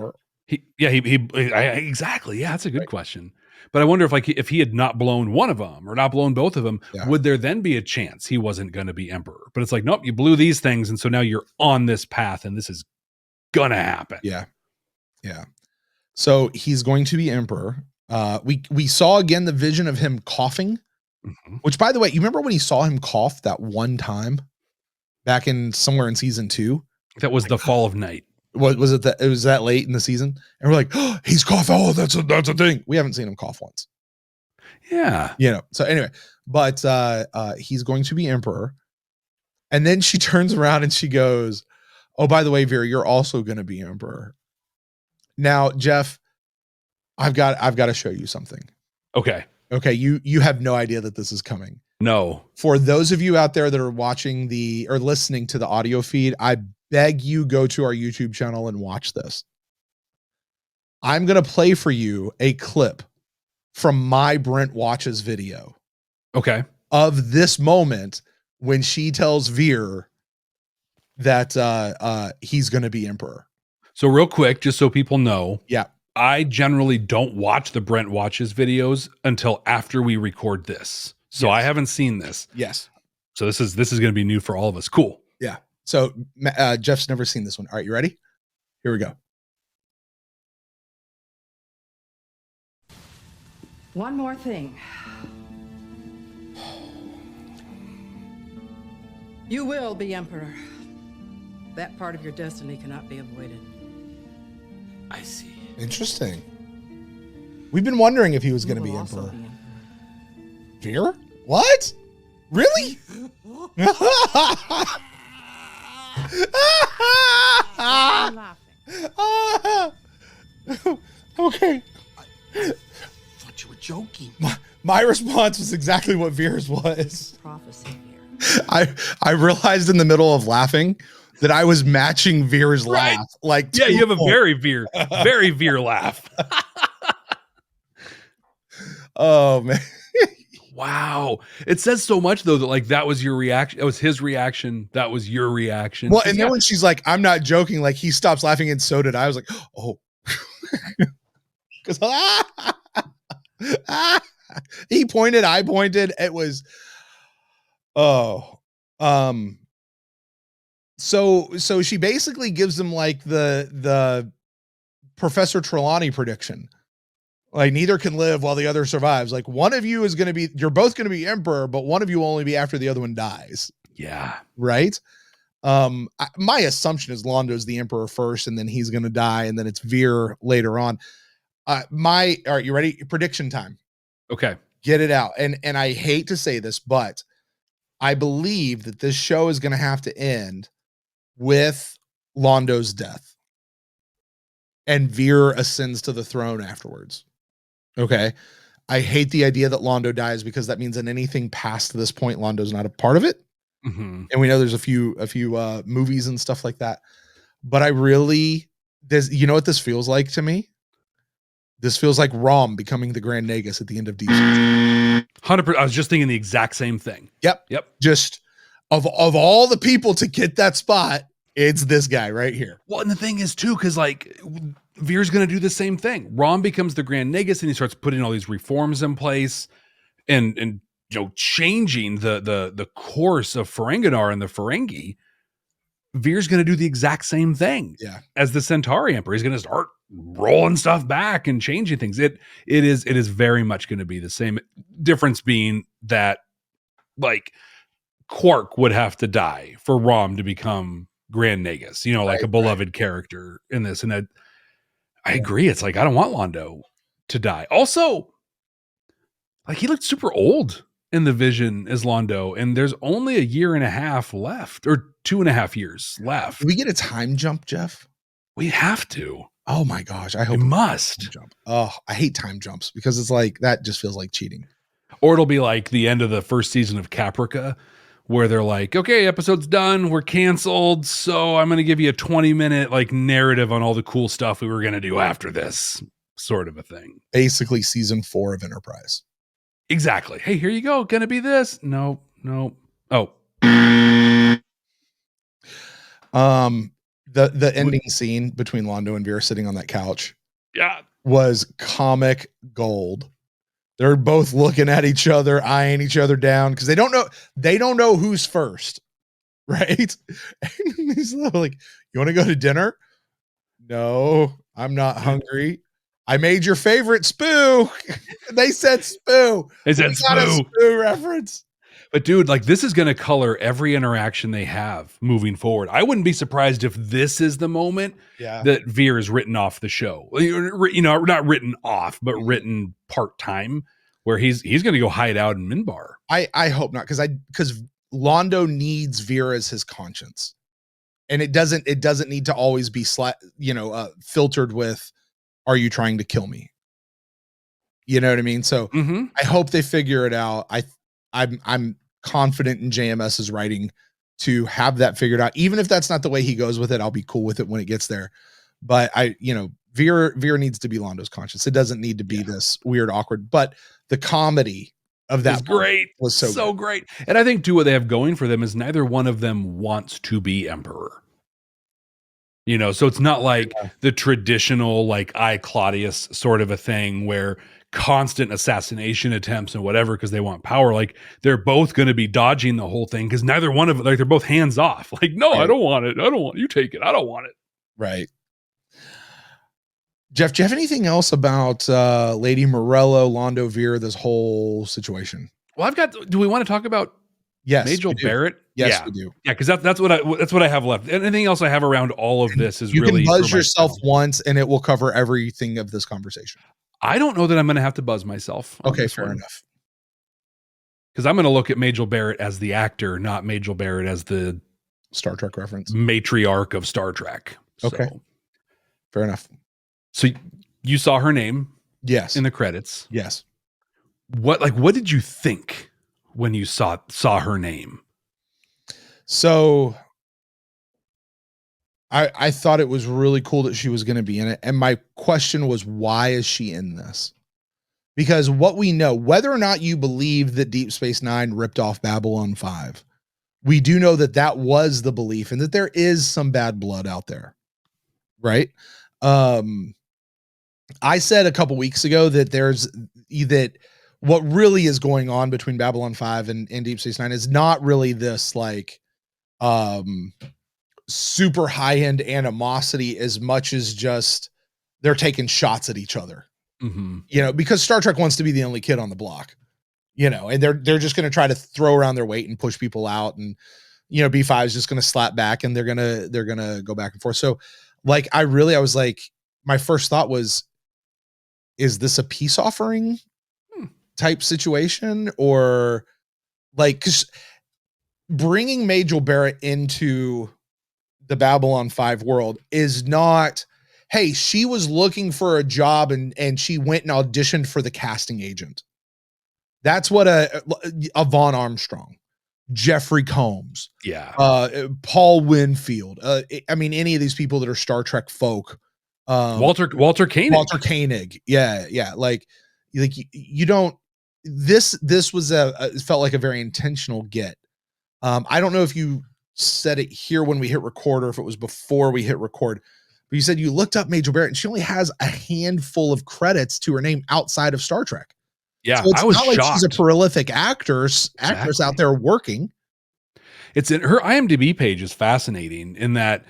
exactly. Yeah. That's a good question. But I wonder if he had not blown one of them or not blown both of them, would there then be a chance he wasn't going to be emperor? But it's like, nope, you blew these things. And so now you're on this path and this is going to happen. Yeah. Yeah. So he's going to be emperor. We saw again the vision of him coughing, which, by the way, you remember when he saw him cough that one time back in somewhere in season 2? That was the fall of night. What was it? It was that late in the season, and we're like, oh, he's coughing. Oh, that's a thing. We haven't seen him cough once. Yeah. So anyway, but he's going to be emperor. And then she turns around and she goes, oh, by the way, Vir, you're also going to be emperor. Now, Jeff, I've got to show you something. Okay. You have no idea that this is coming. No. For those of you out there that are watching or listening to the audio feed, I beg you, go to our YouTube channel and watch this. I'm going to play for you a clip from my Brent watches video Okay. of this moment when she tells Vir that he's going to be emperor. So real quick, just so people know, Yeah. I generally don't watch the Brent Watches videos until after we record this. So Yes. I haven't seen this. Yes. So this is going to be new for all of us. Cool. Yeah. So Jeff's never seen this one. All right, you ready? Here we go. One more thing. You will be emperor. That part of your destiny cannot be avoided. I see. Interesting. We've been wondering if he was You going to will be also emperor. be emperor. Vir? What? Really? I'm laughing. Okay. Thought you were joking. My response was exactly what Vir's was. Prophecy here. I realized in the middle of laughing that I was matching Vir's Right. laugh. Like, Yeah, you have a twofold. very Vir laugh. Oh man. Wow. It says so much though that like that was your reaction. It was his reaction. That was your reaction. Well, and then when she's like, I'm not joking, like he stops laughing and so did I. Was like, oh. Because he pointed, I pointed. It was so she basically gives him like the Professor Trelawney prediction. Like neither can live while the other survives. Like one of you is going to be, you're both going to be emperor, but one of you will only be after the other one dies. yeah. Right. My assumption is Londo's the emperor first, and then he's going to die, and then it's Vir later on. All right, you ready? Prediction time. Okay. Get it out. And I hate to say this, but I believe that this show is going to have to end with Londo's death, and Vir ascends to the throne afterwards. Okay. I hate the idea that Londo dies because that means that anything past this point, Londo's not a part of it. Mm-hmm. And we know there's a few movies and stuff like that. But I really, you know what this feels like to me? This feels like Rom becoming the Grand Nagus at the end of Deep Space. 100%. I was just thinking the exact same thing. Yep. Just of all the people to get that spot, it's this guy right here. Well, and the thing is too, because like Vir's going to do the same thing. Rom becomes the Grand Nagus and he starts putting all these reforms in place and you know, changing the course of Ferenginar and the Ferengi. Vir's going to do the exact same thing as the Centauri Emperor. He's going to start rolling stuff back and changing things. It is very much going to be the same. Difference being that like Quark would have to die for Rom to become Grand Nagus, you know, like a beloved character in this. And I agree. It's like, I don't want Londo to die. Also, like he looked super old in the vision as Londo, and there's only a year and a half left, or 2.5 years left. Do we get a time jump, Jeff? We have to. Oh my gosh. I hope we must. Jump. Oh, I hate time jumps because it's like, that just feels like cheating. Or it'll be like the end of the first season of Caprica, where they're like, okay, episode's done, we're canceled, so I'm going to give you a 20-minute like narrative on all the cool stuff we were going to do after this, sort of a thing. Basically season 4 of Enterprise. Exactly. Hey, here you go. Going to be this. No. Oh. The ending scene between Londo and Vir sitting on that couch was comic gold. They're both looking at each other, eyeing each other down because they don't know who's first, right? And he's like, "You want to go to dinner?" "No, I'm not hungry. I made your favorite spoo." They said spoo. They said spoo reference. But dude, like this is going to color every interaction they have moving forward. I wouldn't be surprised if this is the moment that Vir is written off the show. You know, not written off, but written part-time, where he's going to go hide out in Minbar. I hope not, because Londo needs Vir as his conscience. And it doesn't need to always be filtered with, are you trying to kill me? You know what I mean? So I hope they figure it out. I'm confident in JMS's writing to have that figured out. Even if that's not the way he goes with it, I'll be cool with it when it gets there. But Vir needs to be Londo's conscience. It doesn't need to be this weird, awkward, but the comedy of that was so great. And I think too, what they have going for them is neither one of them wants to be emperor. You know, so it's not like the traditional, like I Claudius sort of a thing where constant assassination attempts and whatever, because they want power. Like they're both going to be dodging the whole thing because neither one of them, like they're both hands off. Like, no, I don't want it. I don't want you take it. I don't want it. Right. Jeff, do you have anything else about Lady Morella, Londo, Vir, this whole situation? Well, do we want to talk about Majel Barrett? Yes, we do. Yeah, because that's what I have left. Anything else I have around all of this is you really can buzz yourself once and it will cover everything of this conversation. I don't know that I'm going to have to buzz myself. Okay, fair enough. Because I'm going to look at Majel Barrett as the actor, not Majel Barrett as the Star Trek reference matriarch of Star Trek. Okay, fair enough. So you saw her name, yes, in the credits. Yes. What did you think when you saw her name? So I thought it was really cool that she was going to be in it. And my question was, why is she in this? Because what we know, whether or not you believe that Deep Space Nine ripped off Babylon 5, we do know that that was the belief and that there is some bad blood out there. Right. I said a couple weeks ago that what really is going on between Babylon 5 and Deep Space Nine is not really this like, super high-end animosity as much as just they're taking shots at each other. Mm-hmm. You know, because Star Trek wants to be the only kid on the block, you know, and they're just going to try to throw around their weight and push people out. And, you know, B5 is just going to slap back and they're going to go back and forth. So like, I was like, my first thought was, is this a peace offering type situation? Or like, cause bringing Majel Barrett into the Babylon 5 world is not, hey, she was looking for a job and she went and auditioned for the casting agent. That's what a Vaughn Armstrong, Jeffrey Combs, Paul Winfield. I mean, any of these people that are Star Trek folk, Walter Koenig. Yeah. Like you don't, this was it felt like a very intentional get. I don't know if you said it here when we hit record or if it was before we hit record, but you said you looked up Majel Barrett and she only has a handful of credits to her name outside of Star Trek. Yeah, so it's I was not like shocked. She's a prolific actress out there working. It's in her IMDb page is fascinating in that,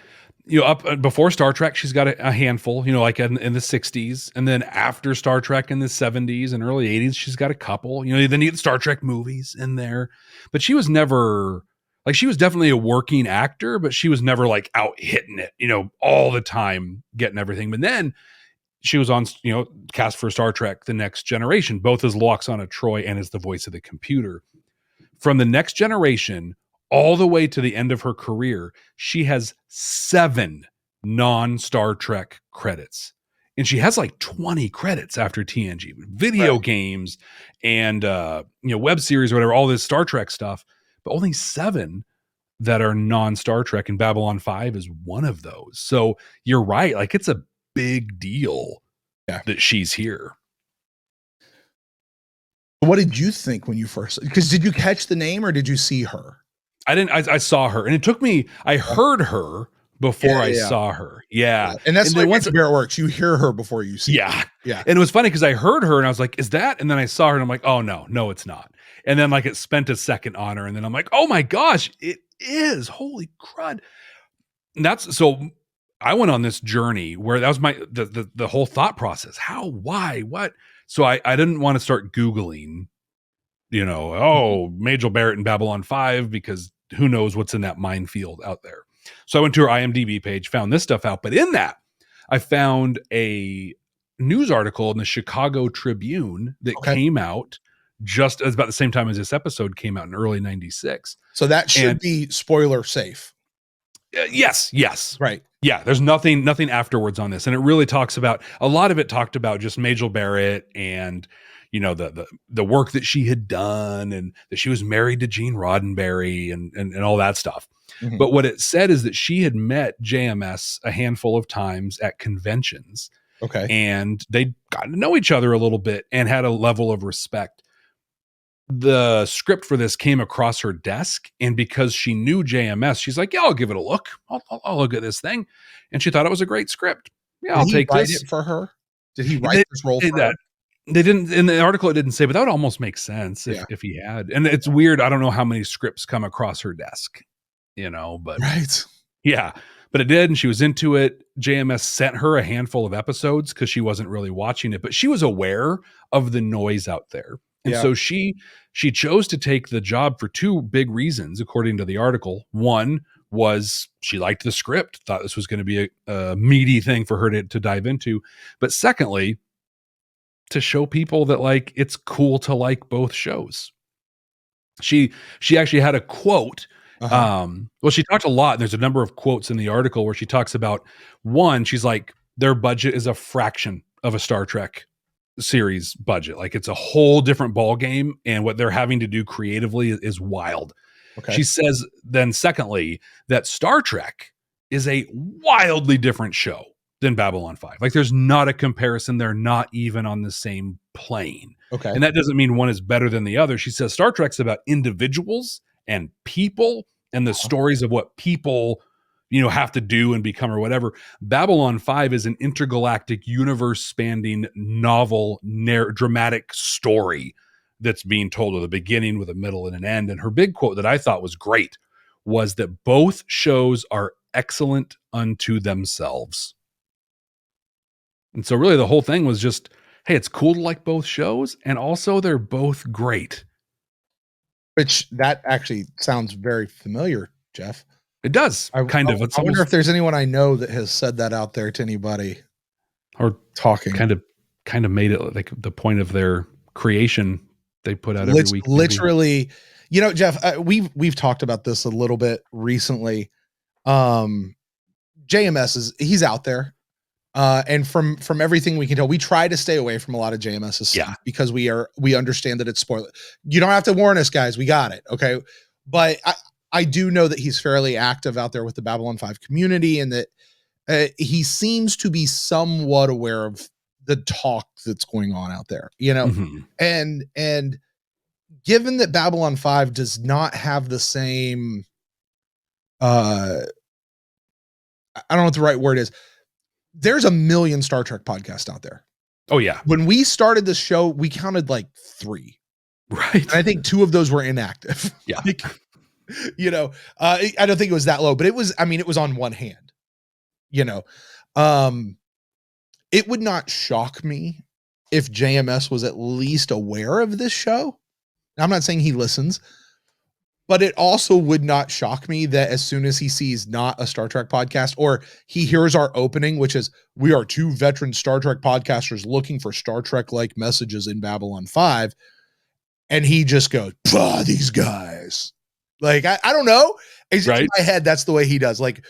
you know, up before Star Trek, she's got a handful, you know, like in the 60s. And then after Star Trek in the 70s and early 80s, she's got a couple, you know, then you get Star Trek movies in there. But she was never, like, she was definitely a working actor, but she was never like out hitting it, you know, all the time, getting everything. But then she was on, you know, cast for Star Trek The Next Generation, both as Loxana Troi and as the voice of the computer. From The Next Generation all the way to the end of her career, she has 7 non-Star Trek credits. And she has like 20 credits after TNG, video games and, you know, web series or whatever, all this Star Trek stuff, but only 7 that are non-Star Trek, and Babylon 5 is one of those. So you're right. Like, it's a big deal that she's here. What did you think when you first, because did you catch the name or did you see her? I didn't, I saw her and it took me, I heard her before I saw her. Yeah. And that's the way once Barrett works. You hear her before you see her. Yeah. And it was funny because I heard her and I was like, is that? And then I saw her and I'm like, oh no, it's not. And then like it spent a second on her and then I'm like, oh my gosh, it is. Holy crud. And that's, so I went on this journey where that was my, the whole thought process. How, why, what? So I didn't want to start Googling, you know, Majel Barrett in Babylon 5, because who knows what's in that minefield out there. So I went to her IMDb page, found this stuff out. But in that, I found a news article in the Chicago Tribune that came out just as about the same time as this episode came out in early 96. So that should be spoiler safe. Yes. Right. Yeah. There's nothing afterwards on this. And it really talks about, a lot of it talked about just Majel Barrett and, you know, the work that she had done and that she was married to Gene Roddenberry and all that stuff. Mm-hmm. But what it said is that she had met JMS a handful of times at conventions Okay. And they got to know each other a little bit and had a level of respect. The script for this came across her desk, and because she knew JMS, she's like, yeah, I'll give it a look. I'll look at this thing. And she thought it was a great script. Yeah, I'll take write this. it for her? Did he write this role for her? They didn't, in the article it didn't say, but that would almost make sense if he had. And it's weird. I don't know how many scripts come across her desk, but right. Yeah, but it did. And she was into it. JMS sent her a handful of episodes because she wasn't really watching it, but she was aware of the noise out there. And so she chose to take the job for two big reasons, according to the article. One was she liked the script, thought this was going to be a meaty thing for her to dive into. But secondly, to show people that like it's cool to like both shows. She actually had a quote. Well, she talked a lot, and there's a number of quotes in the article where she talks about one. She's like, their budget is a fraction of a Star Trek series budget. Like it's a whole different ball game, and what they're having to do creatively is wild. Okay. She says then secondly that Star Trek is a wildly different show than Babylon 5. Like there's not a comparison. They're not even on the same plane. Okay. And that doesn't mean one is better than the other. She says Star Trek's about individuals and people and the stories of what people have to do and become or whatever. Babylon 5 is an intergalactic universe spanning novel dramatic story that's being told with a beginning, with a middle, and an end. And her big quote that I thought was great was that both shows are excellent unto themselves. And so really the whole thing was just, hey, it's cool to like both shows, and also they're both great. Which that actually sounds very familiar, Jeff. It does. I wonder if there's anyone I know that has said that out there to anybody or talking. Kind of made it like the point of their creation they put out every week. Literally, Jeff, we've talked about this a little bit recently. JMS he's out there. And from everything we can tell, we try to stay away from a lot of JMS's stuff because we understand that it's spoiler. You don't have to warn us, guys. We got it. Okay. But I do know that he's fairly active out there with the Babylon 5 community, and that he seems to be somewhat aware of the talk that's going on out there, and given that Babylon 5 does not have the same, I don't know what the right word is. There's a million Star Trek podcasts out there. Oh yeah. When we started this show, we counted like 3. Right. And I think 2 of those were inactive. Yeah. I don't think it was that low, but it was on one hand, it would not shock me if JMS was at least aware of this show. I'm not saying he listens, but it also would not shock me that as soon as he sees not a Star Trek podcast, or he hears our opening, which is, we are 2 veteran Star Trek podcasters looking for Star Trek-like messages in Babylon 5. And he just goes, these guys. Like, I don't know. It's just in my head, that's the way he does. Like,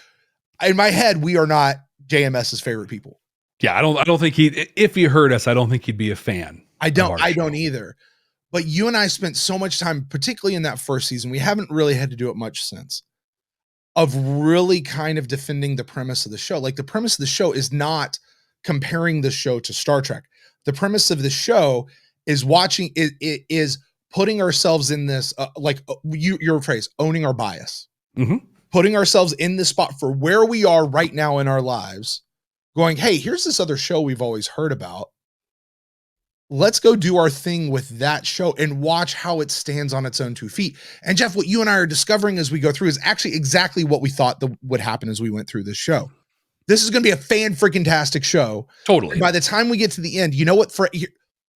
in my head, we are not JMS's favorite people. Yeah, I don't think if he heard us, I don't think he'd be a fan. I don't either. But you and I spent so much time, particularly in that first season, we haven't really had to do it much since, of really kind of defending the premise of the show. Like, the premise of the show is not comparing the show to Star Trek. The premise of the show is is putting ourselves in this, your phrase, owning our bias, putting ourselves in this spot for where we are right now in our lives, going, hey, here's this other show we've always heard about. Let's go do our thing with that show and watch how it stands on its own 2 feet. And Jeff, what you and I are discovering as we go through is actually exactly what we thought would happen as we went through this show. This is going to be a fan-freaking-tastic show. Totally. And by the time we get to the end, you know what?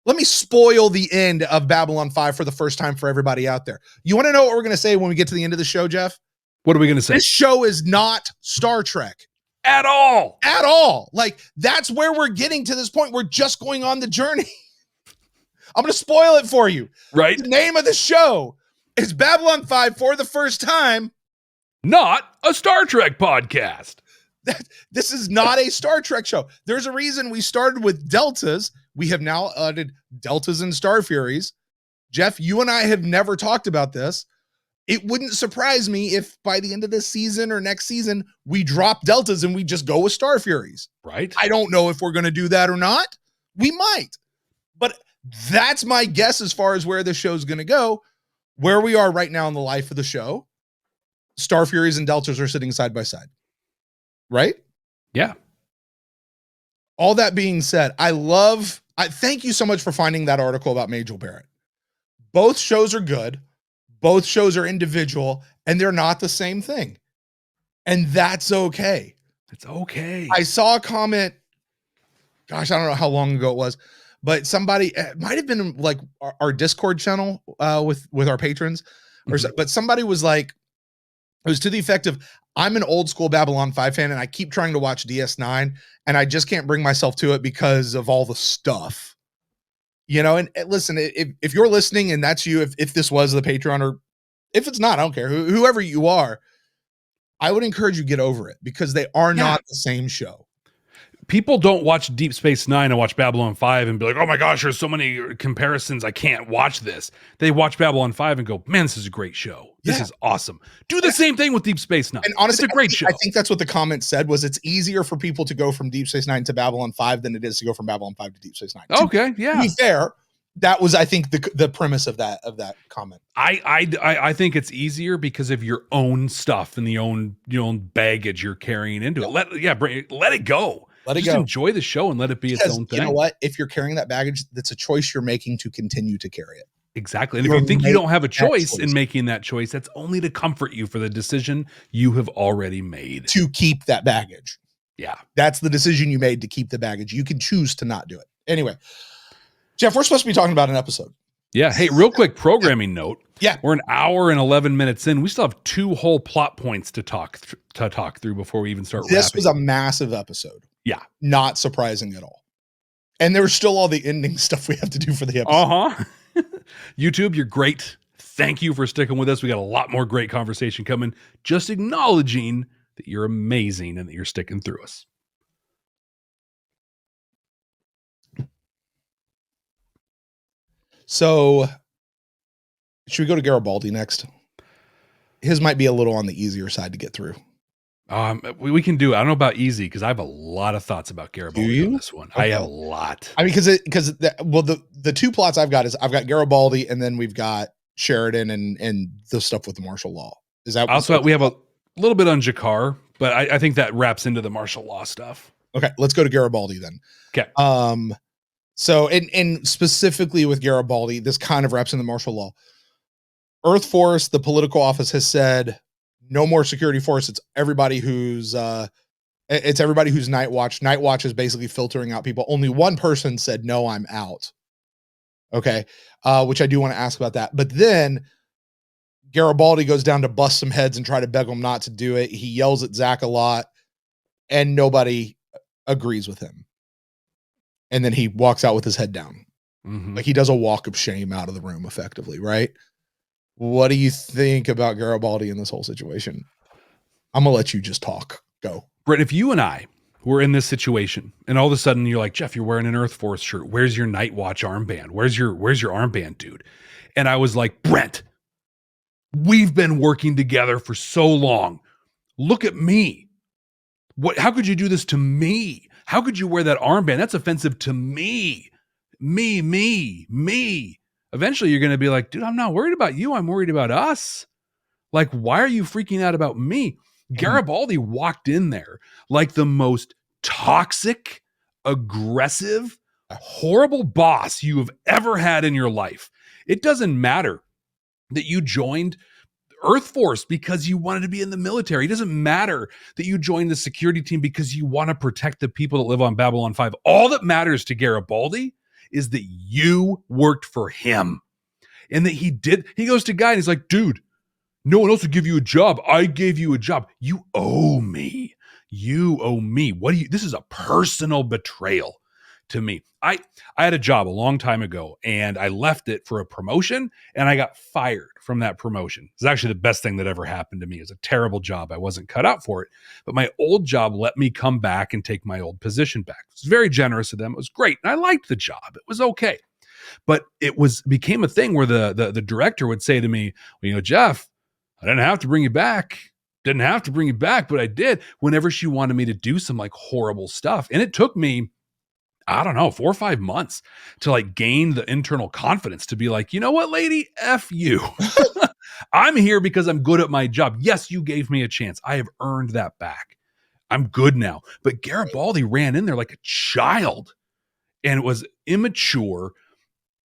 Let me spoil the end of Babylon 5 for the first time for everybody out there. You want to know what we're going to say when we get to the end of the show, Jeff? What are we going to say? This show is not Star Trek. At all. At all. Like, that's where we're getting to this point. We're just going on the journey. I'm going to spoil it for you. Right. The name of the show is Babylon 5 for the first time. Not a Star Trek podcast. This is not a Star Trek show. There's a reason we started with Deltas. We have now added Deltas and Star Furies. Jeff, you and I have never talked about this, it wouldn't surprise me if by the end of this season or next season, we drop Deltas and we just go with Star Furies. Right. I don't know if we're going to do that or not. We might. But that's my guess as far as where the show's going to go. Where we are right now in the life of the show, Star Furies and Deltas are sitting side by side. Right? Yeah. All that being said, I thank you so much for finding that article about Majel Barrett. Both shows are good. Both shows are individual, and they're not the same thing. And that's okay. It's okay. I saw a comment, gosh, I don't know how long ago it was, but somebody, it might have been like our Discord channel with our patrons, but somebody was like, it was to the effect of, I'm an old school Babylon 5 fan, and I keep trying to watch DS9, and I just can't bring myself to it because of all the stuff. You know, and listen, if you're listening and that's you, if this was the Patreon, or if it's not, I don't care, whoever you are, I would encourage you to get over it, because they are not the same show. People don't watch Deep Space Nine and watch Babylon 5 and be like, oh my gosh, there's so many comparisons, I can't watch this. They watch Babylon 5 and go, man, this is a great show. This is awesome. Do the same thing with Deep Space Nine. And honestly, it's a great show. I think that's what the comment said, was it's easier for people to go from Deep Space Nine to Babylon 5 than it is to go from Babylon 5 to Deep Space Nine. Okay, yeah. To be fair, that was, I think, the premise of that comment. I think it's easier because of your own stuff and your own baggage you're carrying into it. Let it go. Let it Just go. enjoy the show and let it be its own thing. You know what? If you're carrying that baggage, that's a choice you're making to continue to carry it. Exactly. And if you think you don't have a choice in making that choice, that's only to comfort you for the decision you have already made. To keep that baggage. Yeah. That's the decision you made, to keep the baggage. You can choose to not do it. Anyway, Jeff, we're supposed to be talking about an episode. Yeah. Hey, real quick programming note. Yeah. We're an hour and 11 minutes in. We still have 2 whole plot points to talk through before we even start This wrapping. was a massive episode. Yeah. Not surprising at all. And there's still all the ending stuff we have to do for the episode. YouTube, you're great. Thank you for sticking with us. We got a lot more great conversation coming. Just acknowledging that you're amazing and that you're sticking through us. So, should we go to Garibaldi next? His might be a little on the easier side to get through. We can do it. I don't know about easy, because I have a lot of thoughts about Garibaldi on this one. Okay. I have a lot. I mean, because the 2 plots I've got is I've got Garibaldi, and then we've got Sheridan and the stuff with the martial law. Is that also we have a little bit on Jakar, but I think that wraps into the martial law stuff. Okay, let's go to Garibaldi then. Okay. So and specifically with Garibaldi, this kind of wraps in the martial law. Earth Force, the political office, has said no more security force. It's everybody who's Nightwatch. Nightwatch is basically filtering out people. Only one person said, no, I'm out. Okay. Which I do want to ask about that. But then Garibaldi goes down to bust some heads and try to beg them not to do it. He yells at Zach a lot, and nobody agrees with him. And then he walks out with his head down. Mm-hmm. Like he does a walk of shame out of the room effectively, right? What do you think about Garibaldi in this whole situation? I'm going to let you just talk. Go. Brent, if you and I were in this situation and all of a sudden you're like, Jeff, you're wearing an Earth Force shirt. Where's your Nightwatch armband? Where's your armband, dude? And I was like, Brent, we've been working together for so long. Look at me. How could you do this to me? How could you wear that armband? That's offensive to me. Me. Eventually you're going to be like, dude, I'm not worried about you. I'm worried about us. Like, why are you freaking out about me? Garibaldi walked in there like the most toxic, aggressive, horrible boss you have ever had in your life. It doesn't matter that you joined Earth Force because you wanted to be in the military. It doesn't matter that you joined the security team because you want to protect the people that live on Babylon 5. All that matters to Garibaldi is that you worked for him and that he goes to Guy and he's like, dude, no one else would give you a job. I gave you a job. You owe me. This is a personal betrayal to me. I had a job a long time ago and I left it for a promotion and I got fired from that promotion. It's actually the best thing that ever happened to me. It was a terrible job. I wasn't cut out for it, but my old job let me come back and take my old position back. It was very generous of them. It was great. And I liked the job. It was okay. But it became a thing where the director would say to me, well, Jeff, I didn't have to bring you back. Didn't have to bring you back, but I did whenever she wanted me to do some like horrible stuff. And it took me, I don't know, 4 or 5 months to like gain the internal confidence to be like, you know what, lady, F you. I'm here because I'm good at my job. Yes, you gave me a chance. I have earned that back. I'm good now. But Garibaldi ran in there like a child and was immature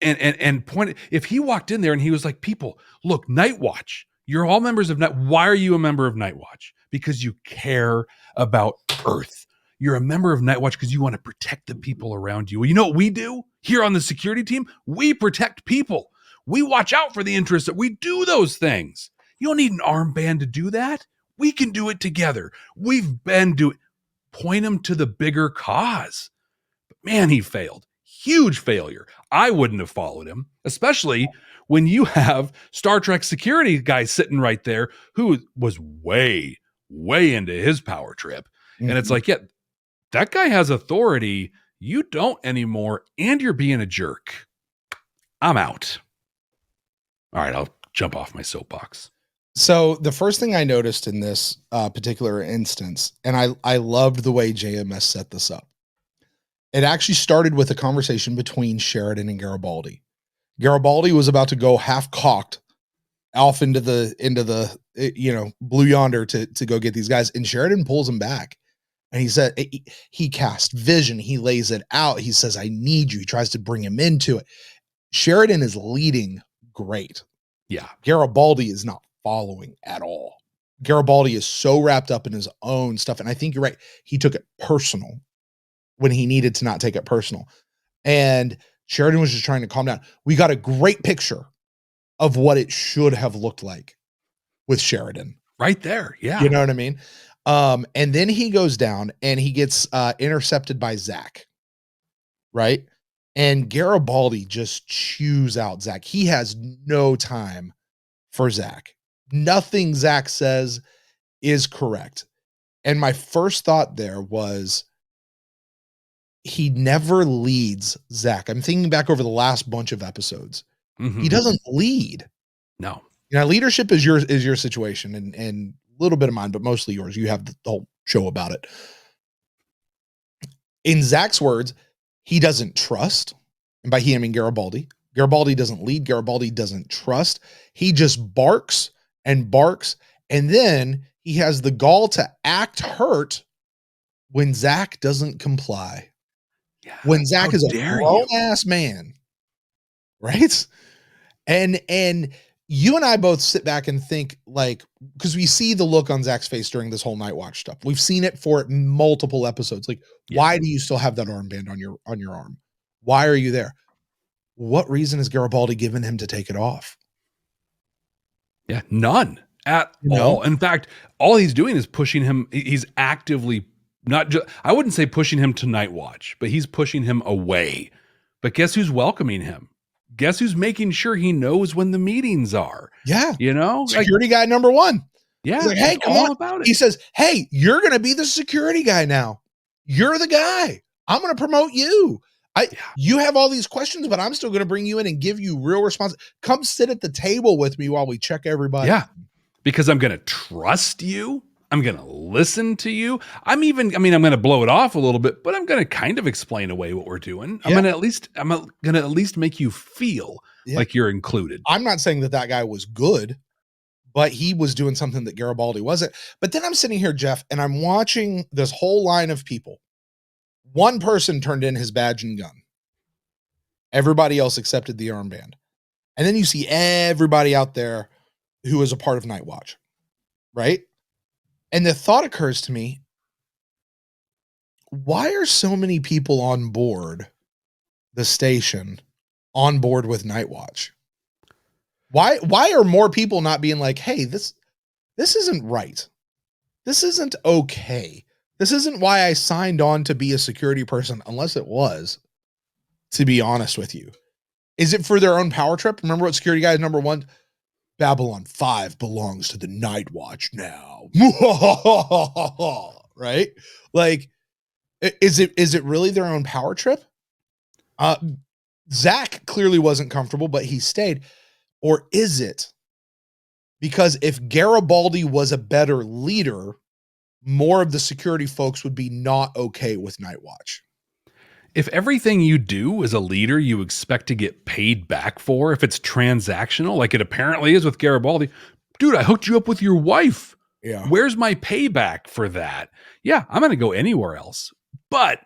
and pointed. If he walked in there and he was like, people, look, Nightwatch, you're all members of Night. Why are you a member of Nightwatch? Because you care about Earth. You're a member of Nightwatch because you want to protect the people around you. Well, you know what we do here on the security team? We protect people. We watch out for the interests that we do those things. You don't need an armband to do that. We can do it together. We've been doing. Point him to the bigger cause. But man, he failed. Huge failure. I wouldn't have followed him, especially when you have Star Trek security guy sitting right there who was way, way into his power trip. And it's like, yeah, that guy has authority. You don't anymore. And you're being a jerk. I'm out. All right, I'll jump off my soapbox. So the first thing I noticed in this particular instance, and I loved the way JMS set this up. It actually started with a conversation between Sheridan and Garibaldi. Garibaldi was about to go half cocked off into the Blue Yonder to go get these guys, and Sheridan pulls him back. And he said he cast vision. He lays it out. He says, I need you. He tries to bring him into it. Sheridan is leading great. Yeah. Garibaldi is not following at all. Garibaldi is so wrapped up in his own stuff. And I think you're right. He took it personal when he needed to not take it personal. And Sheridan was just trying to calm down. We got a great picture of what it should have looked like with Sheridan. Right there. Yeah. You know what I mean? And then he goes down and he gets intercepted by Zach. Right? And Garibaldi just chews out Zach. He has no time for Zach. Nothing Zach says is correct. And my first thought there was he never leads Zach. I'm thinking back over the last bunch of episodes. Mm-hmm. He doesn't lead. No. You know, leadership is your situation and a little bit of mine, but mostly yours. You have the whole show about it. In Zach's words, he doesn't trust. And by he, I mean Garibaldi. Garibaldi doesn't lead. Garibaldi doesn't trust. He just barks and barks. And then he has the gall to act hurt when Zach doesn't comply. Yeah. When Zach is a grown-ass man. Right? And you and I both sit back and think, like, because we see the look on Zach's face during this whole Nightwatch stuff. We've seen it for multiple episodes. Like, why do you still have that armband on your arm? Why are you there? What reason has Garibaldi given him to take it off? Yeah, none at all. In fact, all he's doing is pushing him. He's actively not just, I wouldn't say pushing him to Nightwatch, but he's pushing him away. But guess who's welcoming him? Guess who's making sure he knows when the meetings are? Yeah. You know, security guy number one. Yeah. He's like, hey, come on. About it. He says, hey, you're going to be the security guy now. You're the guy. I'm going to promote you. You have all these questions, but I'm still going to bring you in and give you real response. Come sit at the table with me while we check everybody. Yeah. Because I'm going to trust you. I'm going to listen to you. I'm going to blow it off a little bit, but I'm going to kind of explain away what we're doing. I'm going to at least make you feel like you're included. I'm not saying that guy was good, but he was doing something that Garibaldi wasn't. But then I'm sitting here, Jeff, and I'm watching this whole line of people. One person turned in his badge and gun. Everybody else accepted the armband. And then you see everybody out there who is a part of Nightwatch, right? And the thought occurs to me, why are so many people on board the station on board with Nightwatch? Why are more people not being like, hey, this isn't right. This isn't okay. This isn't why I signed on to be a security person, unless it was, to be honest with you. Is it for their own power trip? Remember what security guy is number one? Babylon 5 belongs to the Nightwatch now. Right? Like, is it really their own power trip? Zach clearly wasn't comfortable, but he stayed. Or is it Because if Garibaldi was a better leader, more of the security folks would be not okay with Nightwatch. If everything you do as a leader, you expect to get paid back for, if it's transactional, like it apparently is with Garibaldi, dude, I hooked you up with your wife. Yeah. Where's my payback for that? Yeah, I'm going to go anywhere else. But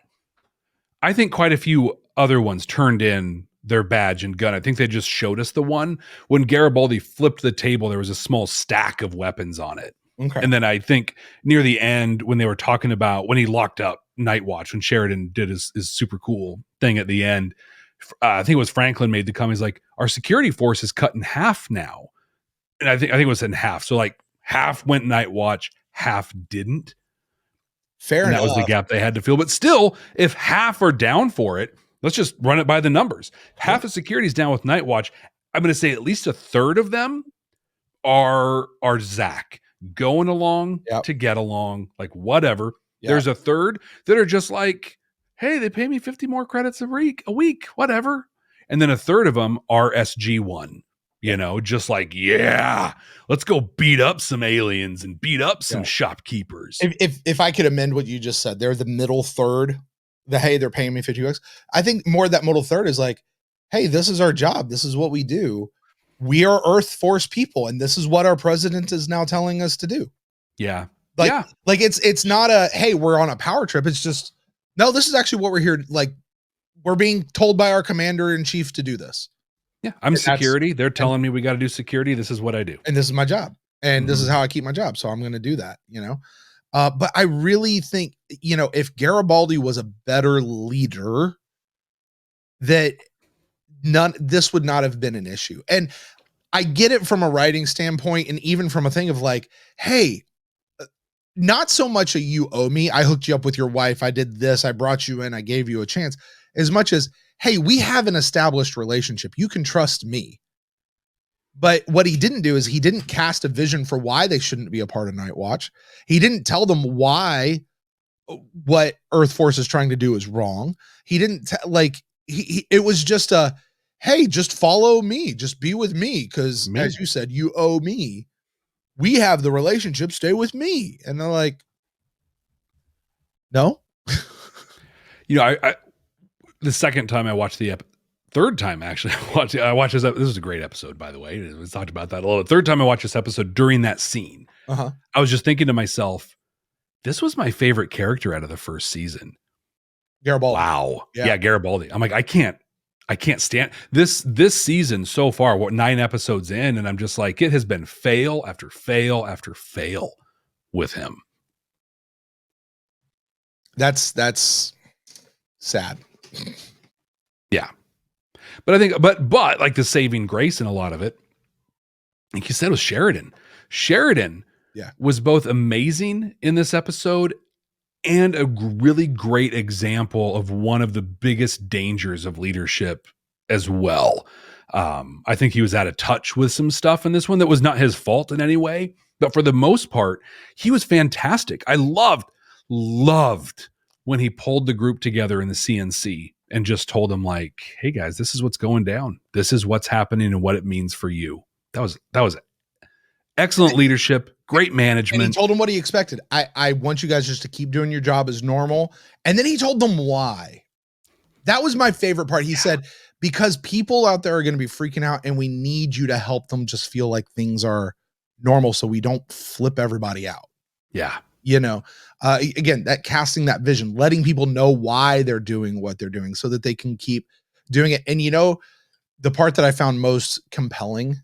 I think quite a few other ones turned in their badge and gun. I think they just showed us the one when Garibaldi flipped the table. There was a small stack of weapons on it. Okay. And then I think near the end, when they were talking about when he locked up Nightwatch, when Sheridan did his super cool thing at the end, I think it was Franklin made the comment. He's like, our security force is cut in half now. And I think it was in half. So like half went Nightwatch, half didn't. Fair enough. That was the gap they had to fill. But still, if half are down for it, let's just run it by the numbers. Half of security is down with Nightwatch. I'm going to say at least a third of them are Zach going along to get along, like whatever. Yep. There's a third that are just like, hey, they pay me 50 more credits a week, whatever. And then a third of them are SG1, you know, just like, yeah, let's go beat up some aliens and beat up some shopkeepers. If I could amend what you just said, they're the middle third. Hey, they're paying me $50. I think more of that middle third is like, hey, this is our job. This is what we do. We are Earth Force people, and this is what our president is now telling us to do. Yeah. Like it's not a, hey, we're on a power trip. It's just, no, this is actually what we're here. Like, we're being told by our commander in chief to do this. Yeah. I'm security. They're telling me we got to do security. This is what I do. And this is my job. And this is how I keep my job. So I'm going to do that, you know? But I really think, you know, if Garibaldi was a better leader, that this would not have been an issue. And I get it from a writing standpoint, and even from a thing of like, hey, not so much a you owe me. I hooked you up with your wife. I did this. I brought you in. I gave you a chance. As much as, hey, we have an established relationship. You can trust me. But what he didn't do is he didn't cast a vision for why they shouldn't be a part of Nightwatch. He didn't tell them why what Earth Force is trying to do is wrong. He didn't it was just a, hey, just follow me. Just be with me. Because as you said, you owe me. We have the relationship. Stay with me. And they're like, no. You know, I the second time I watched third time actually I watched this. This was a great episode, by the way. We talked about that a little bit. Third time I watched this episode during that scene, I was just thinking to myself, this was my favorite character out of the first season. Garibaldi. Wow. Yeah, Garibaldi. I'm like, I can't stand this season so far. What, 9 episodes in, and I'm just like, it has been fail after fail after fail with him. That's sad. Yeah. But I think, but like the saving grace in a lot of it, like you said, was Sheridan. Sheridan was both amazing in this episode and a really great example of one of the biggest dangers of leadership as well. I think he was out of touch with some stuff in this one that was not his fault in any way, but for the most part, he was fantastic. I loved when he pulled the group together in the CNC and just told them like, hey guys, this is what's going down. This is what's happening and what it means for you. That was excellent leadership, great management. And he told them what he expected. I want you guys just to keep doing your job as normal. And then he told them why. That was my favorite part. He said, because people out there are going to be freaking out and we need you to help them just feel like things are normal so we don't flip everybody out. Yeah. You know, again, that casting that vision, letting people know why they're doing what they're doing so that they can keep doing it. And, you know, the part that I found most compelling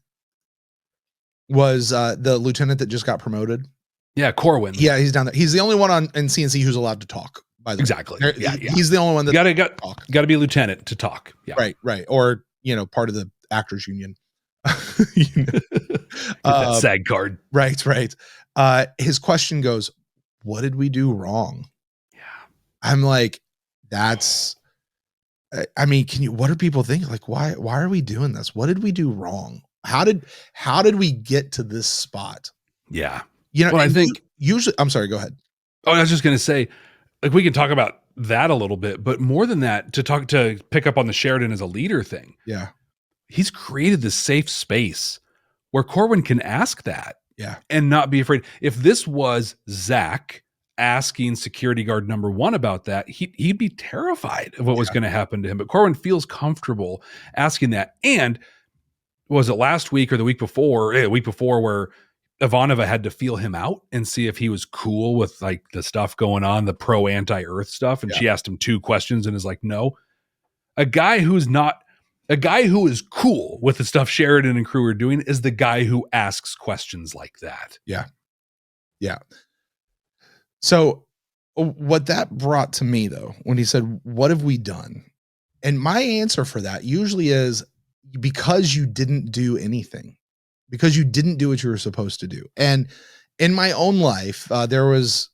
was the lieutenant that just got promoted. Yeah, Corwin. Yeah, he's down there. He's the only one in CNC who's allowed to talk, by the way. Exactly. Yeah. He's the only one that got to be a lieutenant to talk. Yeah. Right. Or, you know, part of the actors union. That SAG card. Right. His question goes, what did we do wrong? Yeah. I'm like, I mean, what do people think? Like, why are we doing this? What did we do wrong? How did we get to this spot? Yeah. You know, well, I think usually, I'm sorry, go ahead. Oh, I was just going to say, like, we can talk about that a little bit, but more than that, to pick up on the Sheridan as a leader thing. Yeah. He's created this safe space where Corwin can ask that Yeah. and not be afraid. If this was Zach asking security guard number 1 about that, he'd be terrified of what was going to happen to him. But Corwin feels comfortable asking that. And was it last week or the week before? The week before, where Ivanova had to feel him out and see if he was cool with like the stuff going on, the pro anti-Earth stuff. And she asked him 2 questions and is like, no. A guy who is cool with the stuff Sheridan and crew are doing is the guy who asks questions like that. Yeah. Yeah. So what that brought to me, though, when he said, what have we done? And my answer for that usually is because you didn't do anything, because you didn't do what you were supposed to do. And in my own life, there was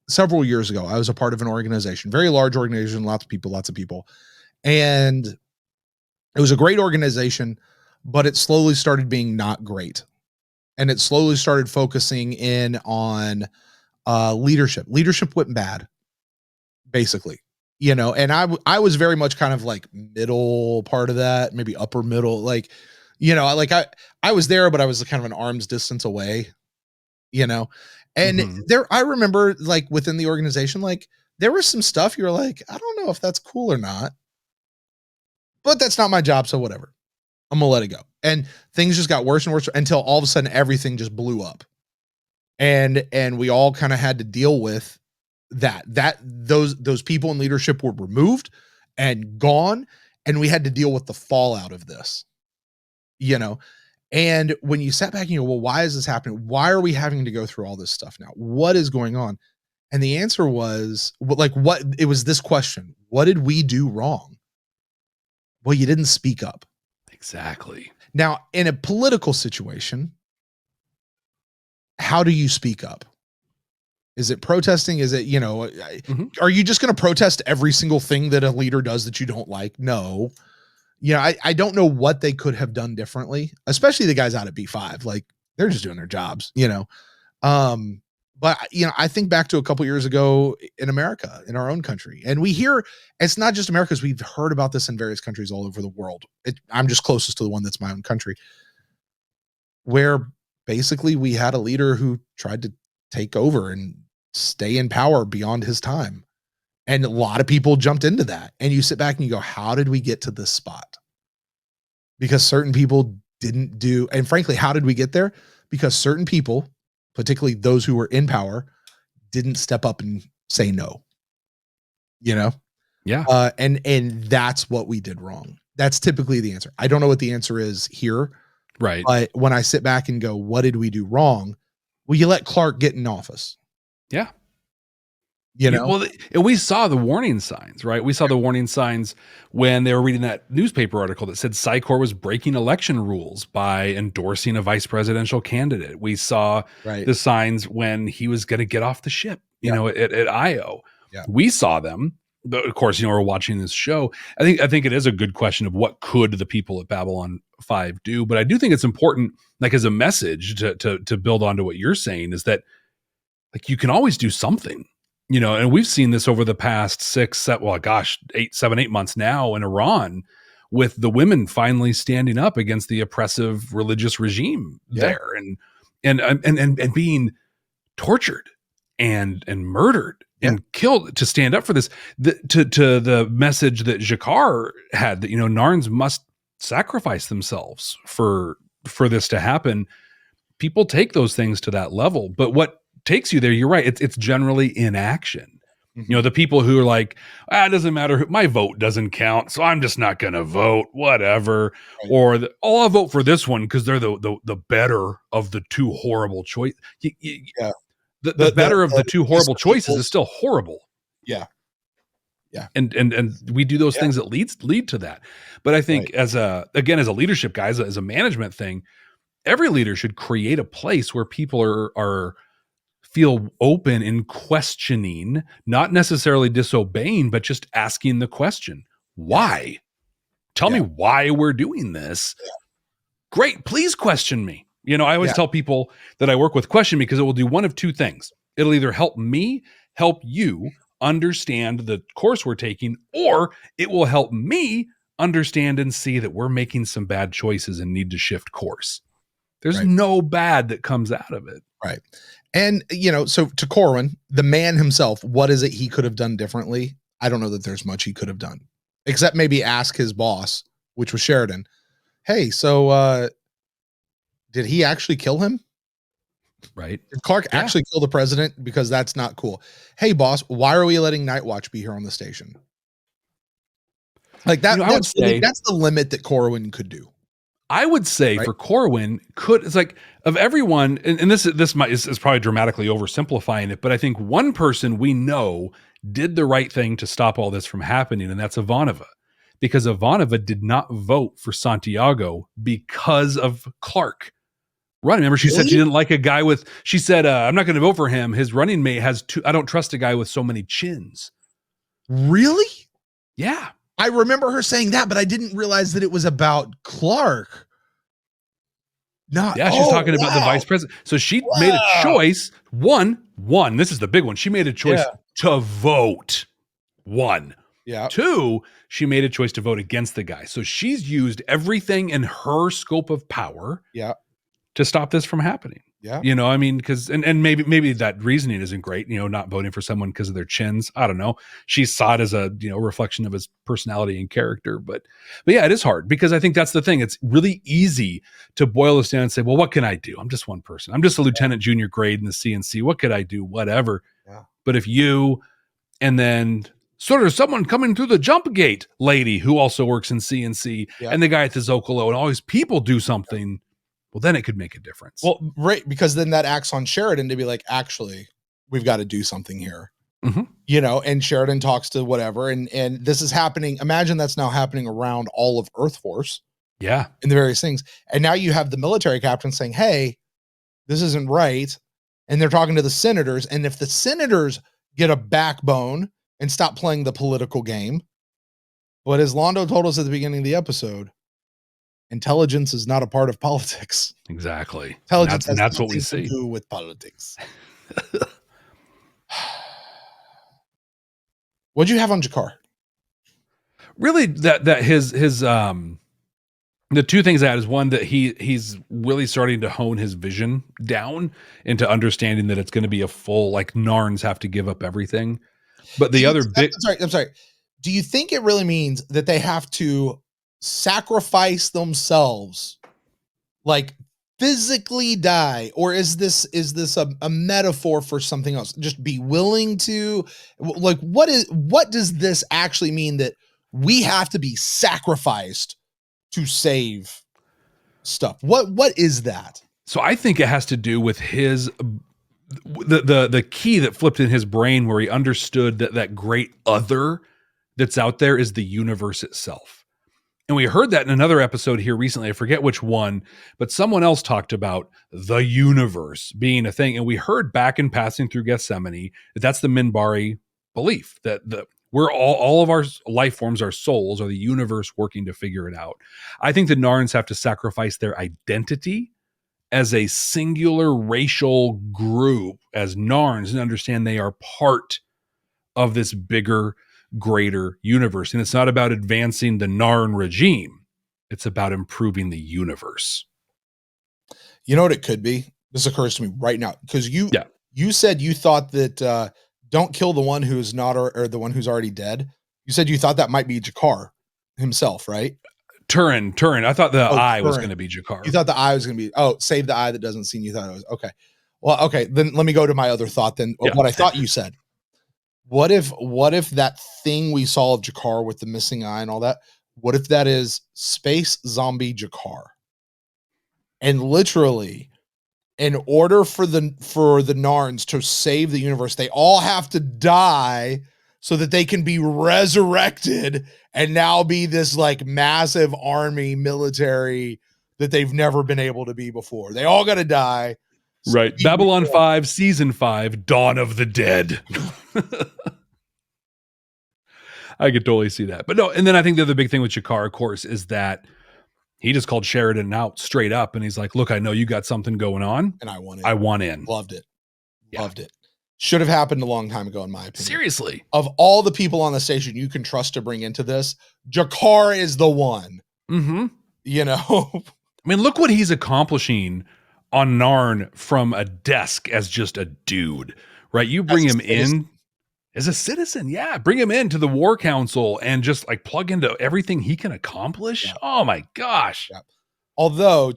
several years ago, I was a part of an organization, very large organization, lots of people. And it was a great organization, but it slowly started being not great. And it slowly started focusing in on leadership. Leadership went bad, basically, and I was very much kind of like middle part of that, maybe upper middle, like, I was there, but I was kind of an arm's distance away, and I remember like within the organization, like there was some stuff you're like, I don't know if that's cool or not, but that's not my job. So whatever, I'm gonna let it go. And things just got worse and worse until all of a sudden everything just blew up. And we all kind of had to deal with those people in leadership were removed and gone. And we had to deal with the fallout of this, and when you sat back and you go, well, why is this happening? Why are we having to go through all this stuff now? What is going on? And the answer was it was this question: what did we do wrong? Well, you didn't speak up. Exactly. Now, in a political situation, how do you speak up? Is it protesting? Is it, are you just going to protest every single thing that a leader does that you don't like? No. I don't know what they could have done differently, especially the guys out at B5. Like, they're just doing their jobs, but I think back to a couple years ago in America, in our own country, and we hear, it's not just America, because we've heard about this in various countries all over the world. I'm just closest to the one that's my own country, where basically we had a leader who tried to take over and stay in power beyond his time. And a lot of people jumped into that. And you sit back and you go, how did we get to this spot? Because certain people didn't do, and frankly, how did we get there? Because certain people, particularly those who were in power, didn't step up and say no. Yeah. And that's what we did wrong. That's typically the answer. I don't know what the answer is here. Right. But when I sit back and go, what did we do wrong? Well, you let Clark get in office. Yeah. Well, and we saw the warning signs, right? We saw the warning signs when they were reading that newspaper article that said Psychor was breaking election rules by endorsing a vice presidential candidate. We saw the signs when he was going to get off the ship, at IO. Yeah. We saw them. But of course, we're watching this show. I think it is a good question of what could the people at Babylon 5 do. But I do think it's important, like as a message to build onto what you're saying, is that like you can always do something, and we've seen this over the past 8 months now in Iran, with the women finally standing up against the oppressive religious regime there and being tortured and murdered and killed to stand up for this, to the message that Jakar had, that, Narns must sacrifice themselves for this to happen. People take those things to that level, but what takes you there, you're right, it's generally inaction. The people who are like, it doesn't matter, my vote doesn't count, so I'm just not going to vote, whatever. Right. Or I'll vote for this one because they're the better of the two horrible choices. The better of the two horrible choices is still horrible. Yeah. Yeah. And we do those things that lead to that. But I think as a leadership guy, as a management thing, every leader should create a place where people are feel open in questioning, not necessarily disobeying, but just asking the question, why? Tell me why we're doing this. Yeah. Great. Please question me. I always tell people that I work with question because it will do one of two things. It'll either help me help you understand the course we're taking, or it will help me understand and see that we're making some bad choices and need to shift course. There's no bad that comes out of it. Right. And, so to Corwin, the man himself, what is it he could have done differently? I don't know that there's much he could have done, except maybe ask his boss, which was Sheridan. Hey, so did he actually kill him? Right. Did Clark actually kill the president? Because that's not cool. Hey, boss, why are we letting Nightwatch be here on the station? Like that, that's the limit that Corwin could do. I would say for Corwin, it's like of everyone, and this is probably dramatically oversimplifying it, but I think one person we know did the right thing to stop all this from happening, and that's Ivanova. Because Ivanova did not vote for Santiago because of Clark. Right. Remember, she said she didn't like a guy she said, I'm not going to vote for him. His running mate has I don't trust a guy with so many chins. Really? Yeah. I remember her saying that, but I didn't realize that it was about Clark. She's talking about the vice president. So she made a choice. One, this is the big one. She made a choice to vote. One. Yeah. Two, she made a choice to vote against the guy. So she's used everything in her scope of power to stop this from happening. Yeah. I mean, because and maybe that reasoning isn't great, not voting for someone because of their chins. I don't know. She saw it as a reflection of his personality and character. But yeah, it is hard because I think that's the thing. It's really easy to boil this down and say, well, what can I do? I'm just one person. I'm just a lieutenant junior grade in the CNC. What could I do? Whatever. Yeah. But if you and then sort of someone coming through the jump gate lady who also works in CNC and the guy at the Zocalo and all these people do something, well, then it could make a difference. Well, right, because then that acts on Sheridan to be like, actually, we've got to do something here. Mm-hmm. And Sheridan talks to whatever, and this is happening. Imagine that's now happening around all of Earth Force. Yeah. In the various things. And now you have the military captain saying, hey, this isn't right. And they're talking to the senators. And if the senators get a backbone and stop playing the political game, but as Londo told us at the beginning of the episode, intelligence is not a part of politics. Exactly. Intelligence and that's has what we nothing see. to do with politics. What'd you have on G'Kar? Really, that his the two things I had is one that he's really starting to hone his vision down into understanding that it's going to be a full, like Narns have to give up everything. But the other big, I'm sorry. Do you think it really means that they have to sacrifice themselves, like physically die, or is this a metaphor for something else? Just be willing to, like, what does this actually mean that we have to be sacrificed to save stuff? What is that? So I think it has to do with his the key that flipped in his brain where he understood that great other that's out there is the universe itself. And we heard that in another episode here recently. I forget which one, but someone else talked about the universe being a thing. And we heard back in Passing Through Gethsemane that that's the Minbari belief that we're all of our life forms, our souls, are the universe working to figure it out. I think the Narns have to sacrifice their identity as a singular racial group as Narns and understand they are part of this bigger, greater universe. And it's not about advancing the Narn regime. It's about improving the universe. You know what it could be? This occurs to me right now. Because you said you thought that don't kill the one who's not or the one who's already dead. You said you thought that might be G'Kar himself, right? Turin. I thought the eye was going to be G'Kar. You thought the eye was going to be, save the eye that doesn't see. You thought it was, okay. Well, okay. Then let me go to my other thought then. Yeah. What I thought you said. What if that thing we saw of G'Kar with the missing eye and all that, what if that is space zombie G'Kar? And literally, in order for the Narns to save the universe, they all have to die so that they can be resurrected and now be this like massive army military that they've never been able to be before. They all got to die. Right. Babylon 5, season 5, Dawn of the Dead. I could totally see that. But no, and then I think the other big thing with G'Kar, of course, is that he just called Sheridan out straight up and he's like, look, I know you got something going on. And I want in. I want in. Loved it. Yeah. Loved it. Should have happened a long time ago, in my opinion. Seriously. Of all the people on the station you can trust to bring into this, G'Kar is the one. Mm-hmm. You know? I mean, look what he's accomplishing on Narn from a desk as just a dude, right? You bring him in as a citizen. Yeah. Bring him into the war council and just like plug into everything he can accomplish. Yeah. Oh my gosh. Yeah. Although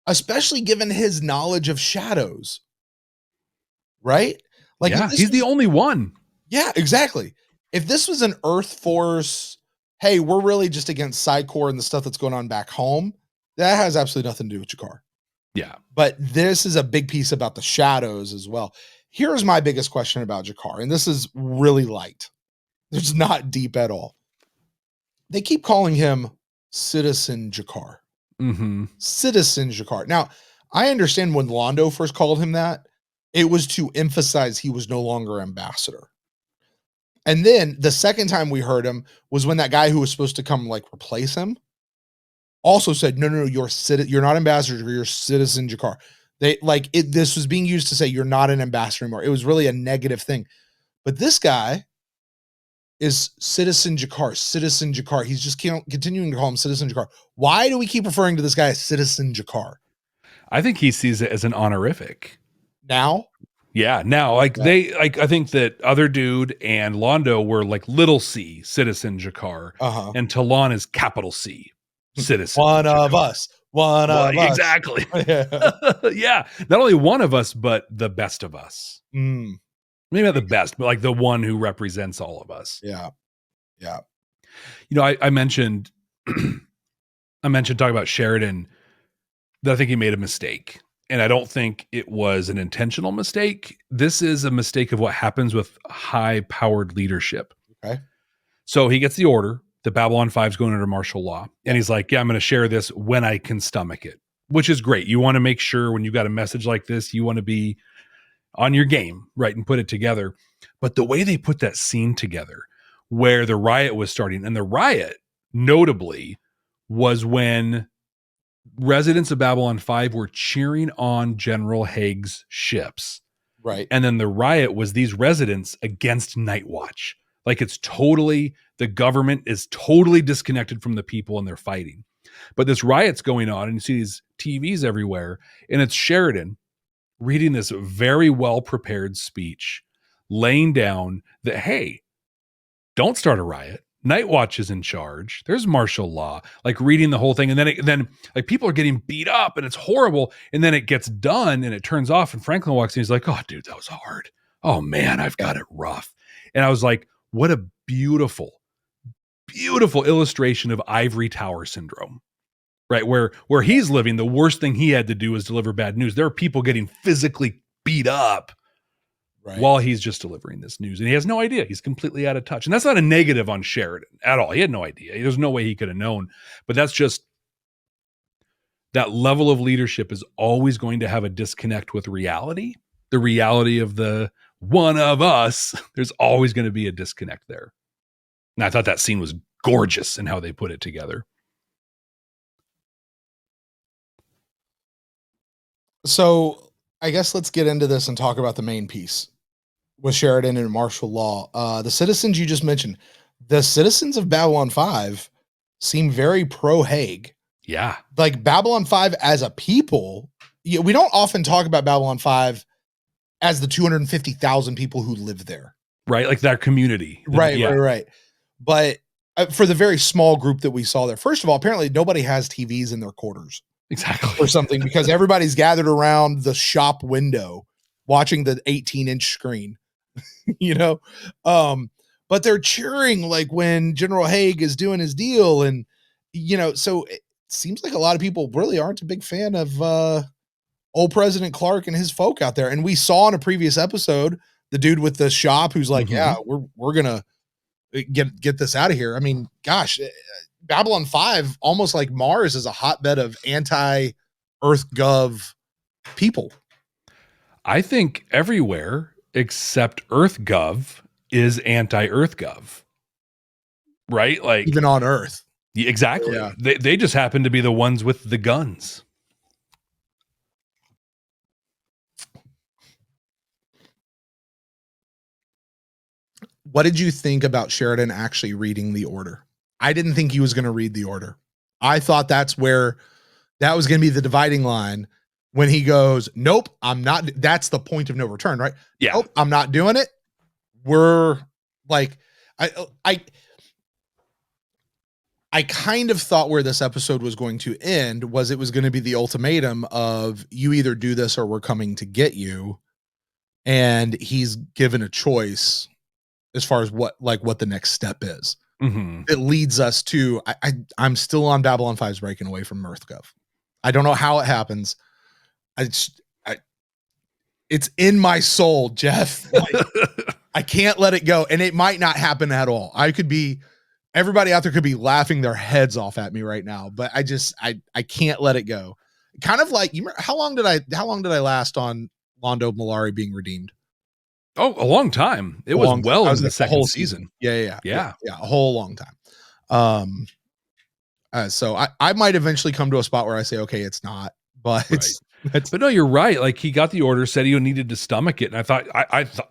especially given his knowledge of shadows, right? Like, yeah, he's the only one. Yeah, exactly. If this was an Earth Force, hey, we're really just against Psycor and the stuff that's going on back home, that has absolutely nothing to do with Jakar. Yeah. But this is a big piece about the shadows as well. Here's my biggest question about Jakar, and this is really light. It's not deep at all. They keep calling him Citizen Jakar. Mm-hmm. Citizen Jakar. Now, I understand when Londo first called him that, it was to emphasize he was no longer ambassador. And then the second time we heard him was when that guy who was supposed to come like replace him also said, no, you're not ambassador, you're Citizen Jakar. They like it. This was being used to say you're not an ambassador anymore. It was really a negative thing. But this guy is Citizen Jakar, Citizen Jakar. He's just continuing to call him Citizen Jakar. Why do we keep referring to this guy as Citizen Jakar? I think he sees it as an honorific. Now? Yeah, now I think that other dude and Londo were like little C, Citizen Jakar, and Talon is capital C, Citizen. One of us. Exactly. Yeah, not only one of us, but the best of us. Maybe not the best, but like the one who represents all of us. Yeah. You know, I mentioned talking about Sheridan that I think he made a mistake. And I don't think it was an intentional mistake. This is a mistake of what happens with high-powered leadership. Okay. So he gets the order that Babylon 5 is going under martial law. And he's like, yeah, I'm going to share this when I can stomach it, which is great. You want to make sure when you got a message like this, you want to be on your game, right, and put it together. But the way they put that scene together where the riot was starting, and the riot, notably, was when residents of Babylon 5 were cheering on General Haig's ships. Right. And then the riot was these residents against Nightwatch. Like it's totally, the government is totally disconnected from the people and they're fighting. But this riot's going on and you see these TVs everywhere. And it's Sheridan reading this very well prepared speech, laying down that, hey, don't start a riot. Nightwatch is in charge. There's martial law, like reading the whole thing. And then like people are getting beat up and it's horrible. And then it gets done and it turns off. And Franklin walks in. He's like, oh, dude, that was hard. Oh, man, I've got it rough. And I was like, what a beautiful, beautiful illustration of ivory tower syndrome, right? Where he's living, the worst thing he had to do is deliver bad news. There are people getting physically beat up. Right. While he's just delivering this news. And he has no idea. He's completely out of touch. And that's not a negative on Sheridan at all. He had no idea. There's no way he could have known. But that's just that level of leadership is always going to have a disconnect with reality. The reality of the one of us, there's always going to be a disconnect there. And I thought that scene was gorgeous in how they put it together. So I guess let's get into this and talk about the main piece with Sheridan and martial law. The citizens you just mentioned, the citizens of Babylon 5 seem very pro-Haig. Yeah. Like Babylon 5 as a people, we don't often talk about Babylon 5 as the 250,000 people who live there. Right, like that community. Right. But for the very small group that we saw there, first of all, apparently nobody has TVs in their quarters. Exactly. Or something, because everybody's gathered around the shop window watching the 18-inch screen, but they're cheering like when General Haig is doing his deal. And, so it seems like a lot of people really aren't a big fan of old President Clark and his folk out there. And we saw in a previous episode, the dude with the shop who's like, yeah, we're going to get this out of here. I mean, gosh, Babylon 5, almost like Mars, is a hotbed of anti-Earth Gov people. I think everywhere except Earth Gov is anti-Earth Gov. Right? Like even on Earth. Exactly. Yeah. They just happen to be the ones with the guns. What did you think about Sheridan actually reading the order? I didn't think he was going to read the order. I thought that was going to be the dividing line when he goes, nope, I'm not. That's the point of no return, right? Yeah. Nope, I'm not doing it. We're like, I kind of thought where this episode was going to end was it was going to be the ultimatum of you either do this or we're coming to get you. And he's given a choice as far as what the next step is. Mm-hmm. It leads us to, I'm still on Babylon 5's breaking away from Mirthgov. I don't know how it happens. It's in my soul, Jeff. I can't let it go. And it might not happen at all. Everybody out there could be laughing their heads off at me right now, but I can't let it go. Kind of like, you remember, how long did I last on Londo Mollari being redeemed? Oh, a long time. It was well into the second season. Yeah, a whole long time. So I might eventually come to a spot where I say, okay, it's not, but but no, you're right. Like, he got the order, said he needed to stomach it. And I thought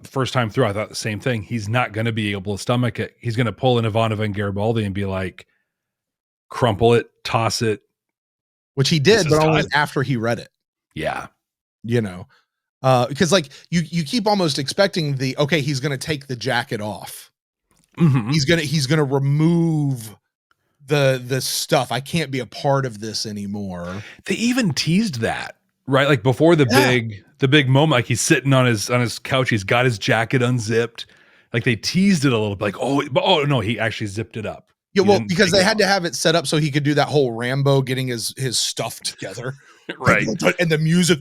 the first time through, I thought the same thing. He's not going to be able to stomach it. He's going to pull in Ivanova and Garibaldi and be like, crumple it, toss it. Which he did, but only after he read it. Yeah. Because like you keep almost expecting he's going to take the jacket off. Mm-hmm. He's going to remove the stuff. I can't be a part of this anymore. They even teased that, right? Like before the big moment, like he's sitting on his couch, he's got his jacket unzipped. Like they teased it a little bit, like, oh no, he actually zipped it up. Yeah, well, because they had to have it set up so he could do that whole Rambo getting his stuff together. Right. And the music,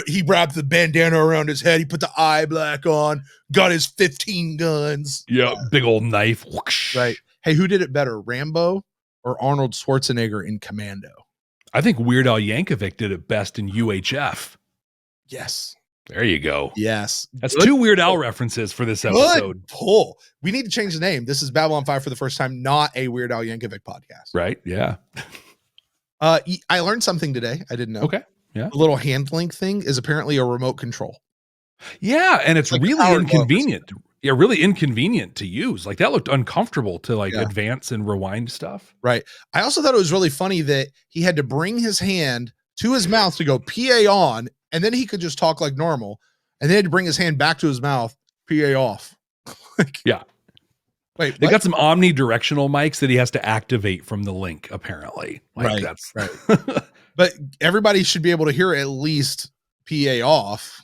he wrapped the bandana around his head. He put the eye black on, got his 15 guns. Yeah, big old knife. Right. Hey, who did it better, Rambo or Arnold Schwarzenegger in Commando? I think Weird Al Yankovic did it best in UHF. Yes. There you go. Yes. That's two Weird Al references for this episode. Good pull. We need to change the name. This is Babylon 5 for the first time, not a Weird Al Yankovic podcast. Right. Yeah. I learned something today. I didn't know. Okay. Yeah. The little hand link thing is apparently a remote control. Yeah. And it's like really inconvenient. Yeah. Really inconvenient to use. Like that looked uncomfortable to advance and rewind stuff. Right. I also thought it was really funny that he had to bring his hand to his mouth to go PA on, and then he could just talk like normal. And then he had to bring his hand back to his mouth, PA off. Yeah. Wait, they got some omnidirectional mics that he has to activate from the link, apparently. Like that's right. But everybody should be able to hear at least PA off.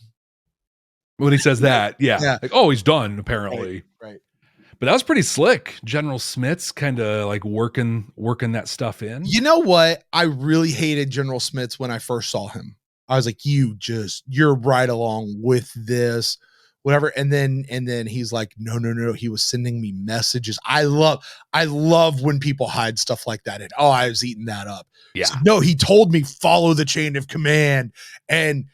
When he says that, yeah. Like, oh, he's done, apparently. Right. But that was pretty slick. General Smith's kind of like working that stuff in. You know what? I really hated General Smith's when I first saw him. I was like, you're right along with this, whatever. And then he's like, no. He was sending me messages. I love when people hide stuff like that. And I was eating that up. Yeah. So, no, he told me follow the chain of command. And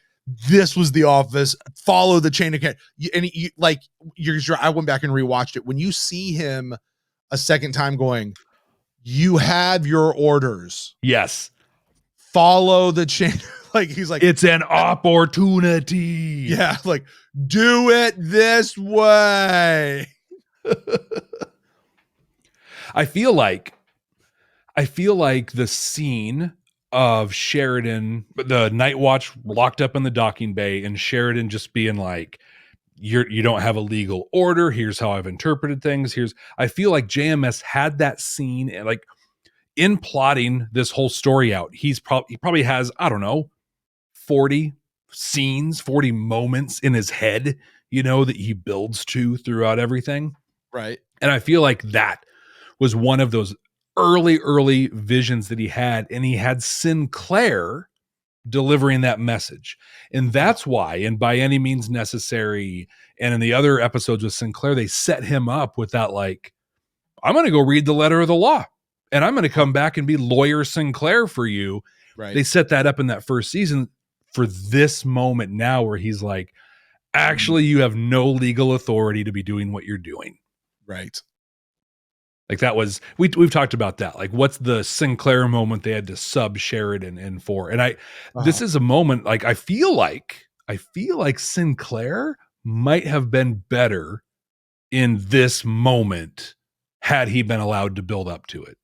this was the office. Follow the chain of command. And I went back and rewatched it. When you see him a second time going, you have your orders. Yes. Follow the chain. Like he's like, it's an opportunity. Yeah, like do it this way. I feel like the scene of Sheridan, the Nightwatch locked up in the docking bay, and Sheridan just being like, you don't have a legal order. Here's how I've interpreted things. I feel like JMS had that scene, and like in plotting this whole story out, he probably has, I don't know, 40 scenes, 40 moments in his head, that he builds to throughout everything. Right. And I feel like that was one of those early visions that he had, and he had Sinclair delivering that message. And that's why, and By Any Means Necessary, and in the other episodes with Sinclair, they set him up with that, like, I'm going to go read the letter of the law, and I'm going to come back and be Lawyer Sinclair for you. Right. They set that up in that first season for this moment now where he's like, actually, you have no legal authority to be doing what you're doing. Right. Like that was, we've talked about that. Like, what's the Sinclair moment they had to sub Sheridan in for? And this is a moment, like, I feel like Sinclair might have been better in this moment had he been allowed to build up to it.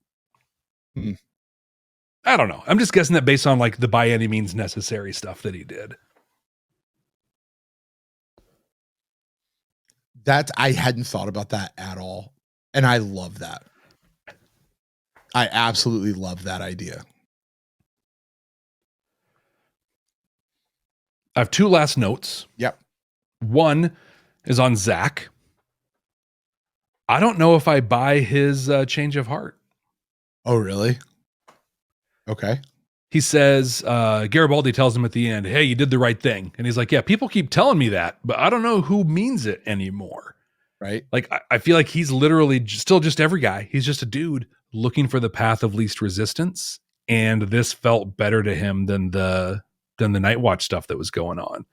I don't know. I'm just guessing that based on like the by any means necessary stuff that he did. I hadn't thought about that at all. And I love that. I absolutely love that idea. I have two last notes. Yep. One is on Zach. I don't know if I buy his change of heart. Oh, really? Okay. He says, Garibaldi tells him at the end, hey, you did the right thing. And he's like, yeah, people keep telling me that, but I don't know who means it anymore. Right. Like, I feel like he's literally still just every guy. He's just a dude looking for the path of least resistance. And this felt better to him than the Nightwatch stuff that was going on.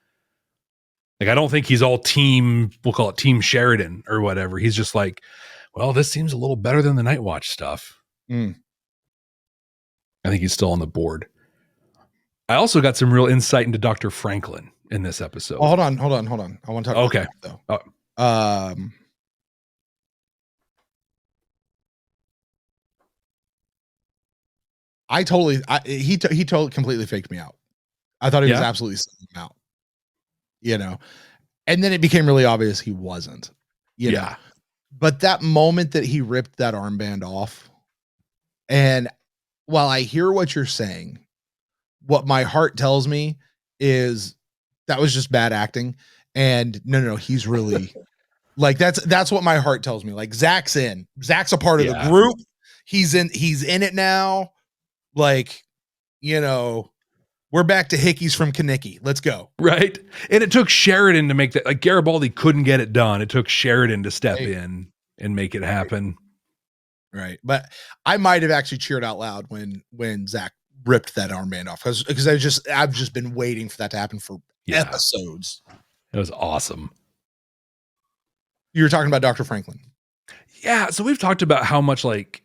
Like, I don't think he's all team, we'll call it Team Sheridan or whatever. He's just like, well, this seems a little better than the Nightwatch stuff. Mm. I think he's still on the board. I also got some real insight into Dr. Franklin in this episode. Oh, hold on. I want to talk okay. about that, though. He totally completely faked me out. I thought he was absolutely selling him out, you know, and then it became really obvious he wasn't, you know, but that moment that he ripped that armband off, and while I hear what you're saying, what my heart tells me is that was just bad acting. And no, he's really like, that's what my heart tells me. Like Zach's a part of the group. He's in it now. Like, you know, we're back to Hickeys from Kaniki. Let's go. Right. And it took Sheridan to make that. Like Garibaldi couldn't get it done. It took Sheridan to step in and make it happen. Right. But I might have actually cheered out loud when Zach ripped that armband off because I've just been waiting for that to happen for episodes. It was awesome. You were talking about Dr. Franklin. Yeah. So we've talked about how much like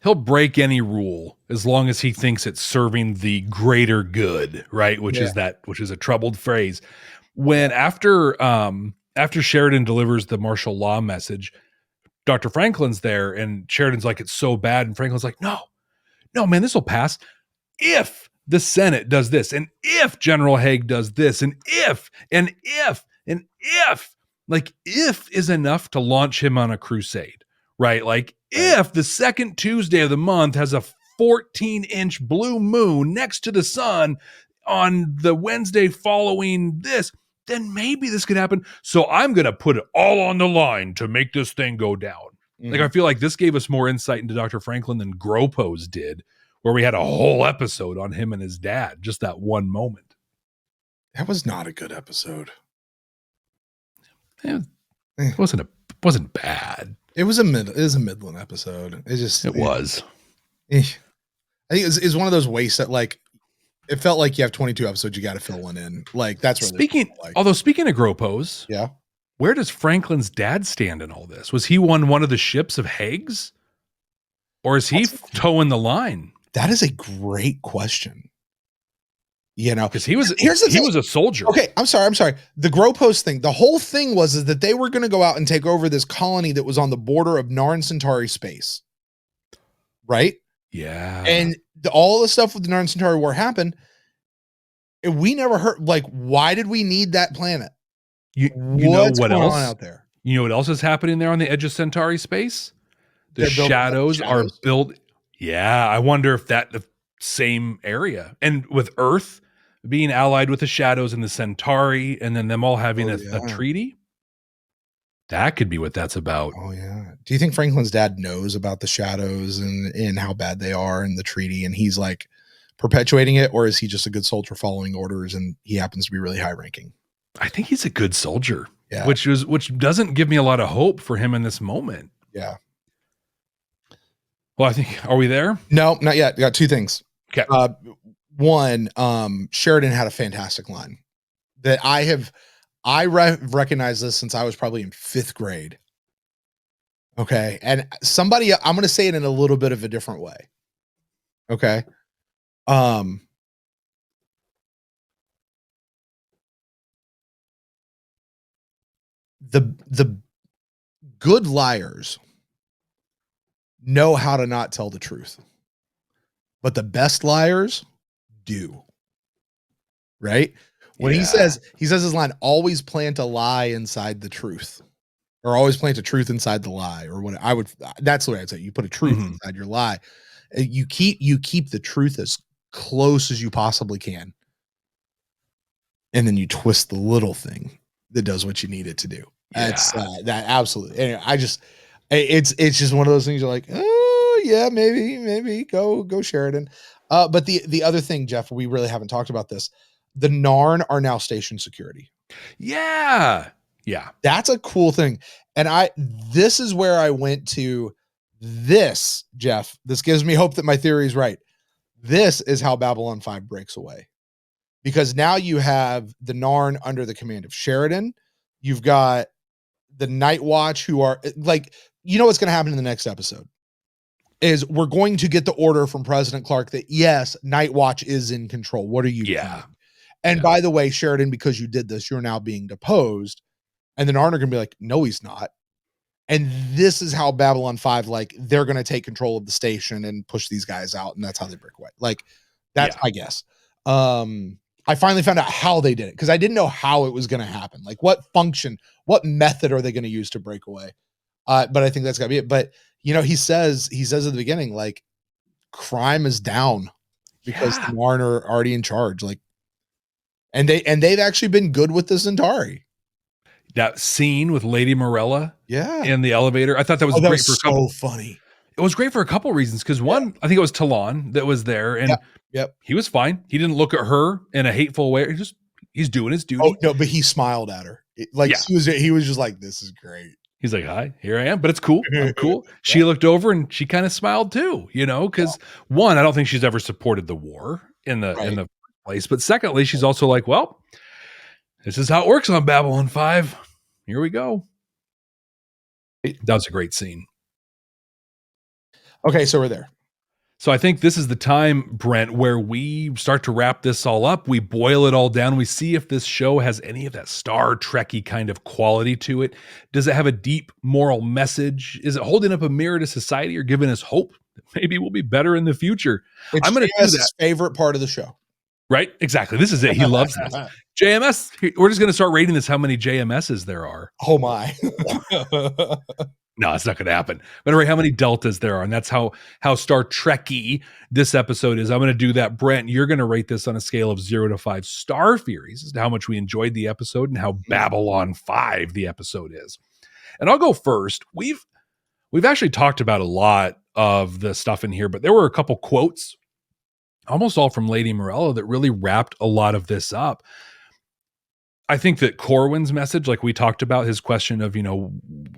he'll break any rule as long as he thinks it's serving the greater good, right? Which is a troubled phrase. When after Sheridan delivers the martial law message, Dr. Franklin's there and Sheridan's like, it's so bad. And Franklin's like, no, man, this will pass. If the Senate does this, and if General Haig does this, and if, like if is enough to launch him on a crusade, right? Like if the second Tuesday of the month has a 14-inch blue moon next to the sun on the Wednesday following this, then maybe this could happen. So I'm going to put it all on the line to make this thing go down. Mm-hmm. Like, I feel like this gave us more insight into Dr. Franklin than Gropos did, where we had a whole episode on him and his dad, just that one moment. That was not a good episode. It wasn't bad. It was a Midland episode. It was. I think it's one of those wastes that like, it felt like you have 22 episodes, you got to fill one in. Like that's really speaking of Gropos, where does Franklin's dad stand in all this? Was he on one of the ships of Haig's, or is he towing the line? That is a great question. You know, because he was a soldier. Okay, I'm sorry. The Gropos thing, the whole thing was that they were going to go out and take over this colony that was on the border of Narn Centauri space, right? Yeah, and all the stuff with the Narn Centauri War happened, and we never heard. Like, why did we need that planet? You know what else out there? You know what else is happening there on the edge of Centauri space? The shadows are built. Yeah, I wonder if the same area, and with Earth being allied with the shadows and the Centauri, and then them all having a treaty. That could be what that's about. Oh yeah. Do you think Franklin's dad knows about the shadows and how bad they are in the treaty, and he's like perpetuating it, or is he just a good soldier following orders and he happens to be really high ranking? I think he's a good soldier. Yeah. Which doesn't give me a lot of hope for him in this moment. Yeah. Well, I think, are we there? No, not yet. I got two things. Okay. One, Sheridan had a fantastic line that I recognized this since I was probably in 5th grade. Okay. And I'm going to say it in a little bit of a different way. Okay. The good liars know how to not tell the truth. but the best liars do. Right? When he says his line, always plant a lie inside the truth, or always plant a truth inside the lie, or what that's the way I'd say. You put a truth inside your lie. You keep the truth as close as you possibly can. And then you twist the little thing that does what you need it to do. That's that absolutely. Anyway, it's just one of those things you're like, oh yeah, maybe go Sheridan. But the other thing, Jeff, we really haven't talked about this. The Narn are now station security. Yeah. That's a cool thing. And this is where I went to this, Jeff. This gives me hope that my theory is right. This is how Babylon 5 breaks away. Because now you have the Narn under the command of Sheridan. You've got the Nightwatch, who are like, what's going to happen in the next episode is we're going to get the order from President Clark that yes, Nightwatch is in control. What are you doing? And by the way, Sheridan, because you did this, you're now being deposed. And the Narn are going to be like, no, he's not. And this is how Babylon 5, like, they're going to take control of the station and push these guys out. And that's how they break away. Like, that's my guess. I finally found out how they did it because I didn't know how it was going to happen. Like, what what method are they going to use to break away? But I think that's got to be it. But, he says at the beginning, like, crime is down because the Narn are already in charge. Like, and they've actually been good with the Centauri. That scene with Lady Morella Yeah. in the elevator. I thought that was great for a couple. So funny. It was great for a couple reasons. Because one, I think it was Talon that was there, and he was fine. He didn't look at her in a hateful way. He's doing his duty. Oh no, but he smiled at her. He was just like, this is great. He's like, hi, here I am, but it's cool. I'm cool. She looked over and she kind of smiled too, because one, I don't think she's ever supported the war in the place. But secondly, she's also like, well, this is how it works on Babylon 5. Here we go. That was a great scene. Okay, so we're there. So I think this is the time, Brent, where we start to wrap this all up. We boil it all down. We see if this show has any of that Star Trek-y kind of quality to it. Does it have a deep moral message? Is it holding up a mirror to society or giving us hope that maybe we'll be better in the future? I'm going to do that. Favorite part of the show. Right? Exactly. This is it. He loves this. JMS. We're just going to start rating this how many JMSs there are. Oh, my. No, it's not going to happen. But anyway, how many deltas there are, and that's how Star Trek-y this episode is. I'm going to do that. Brent, you're going to rate this on a scale of 0 to 5 star theories as to how much we enjoyed the episode and how Babylon 5 the episode is. And I'll go first. We've actually talked about a lot of the stuff in here, but there were a couple quotes, almost all from Lady Morella, that really wrapped a lot of this up. I think that Corwin's message, like we talked about, his question of,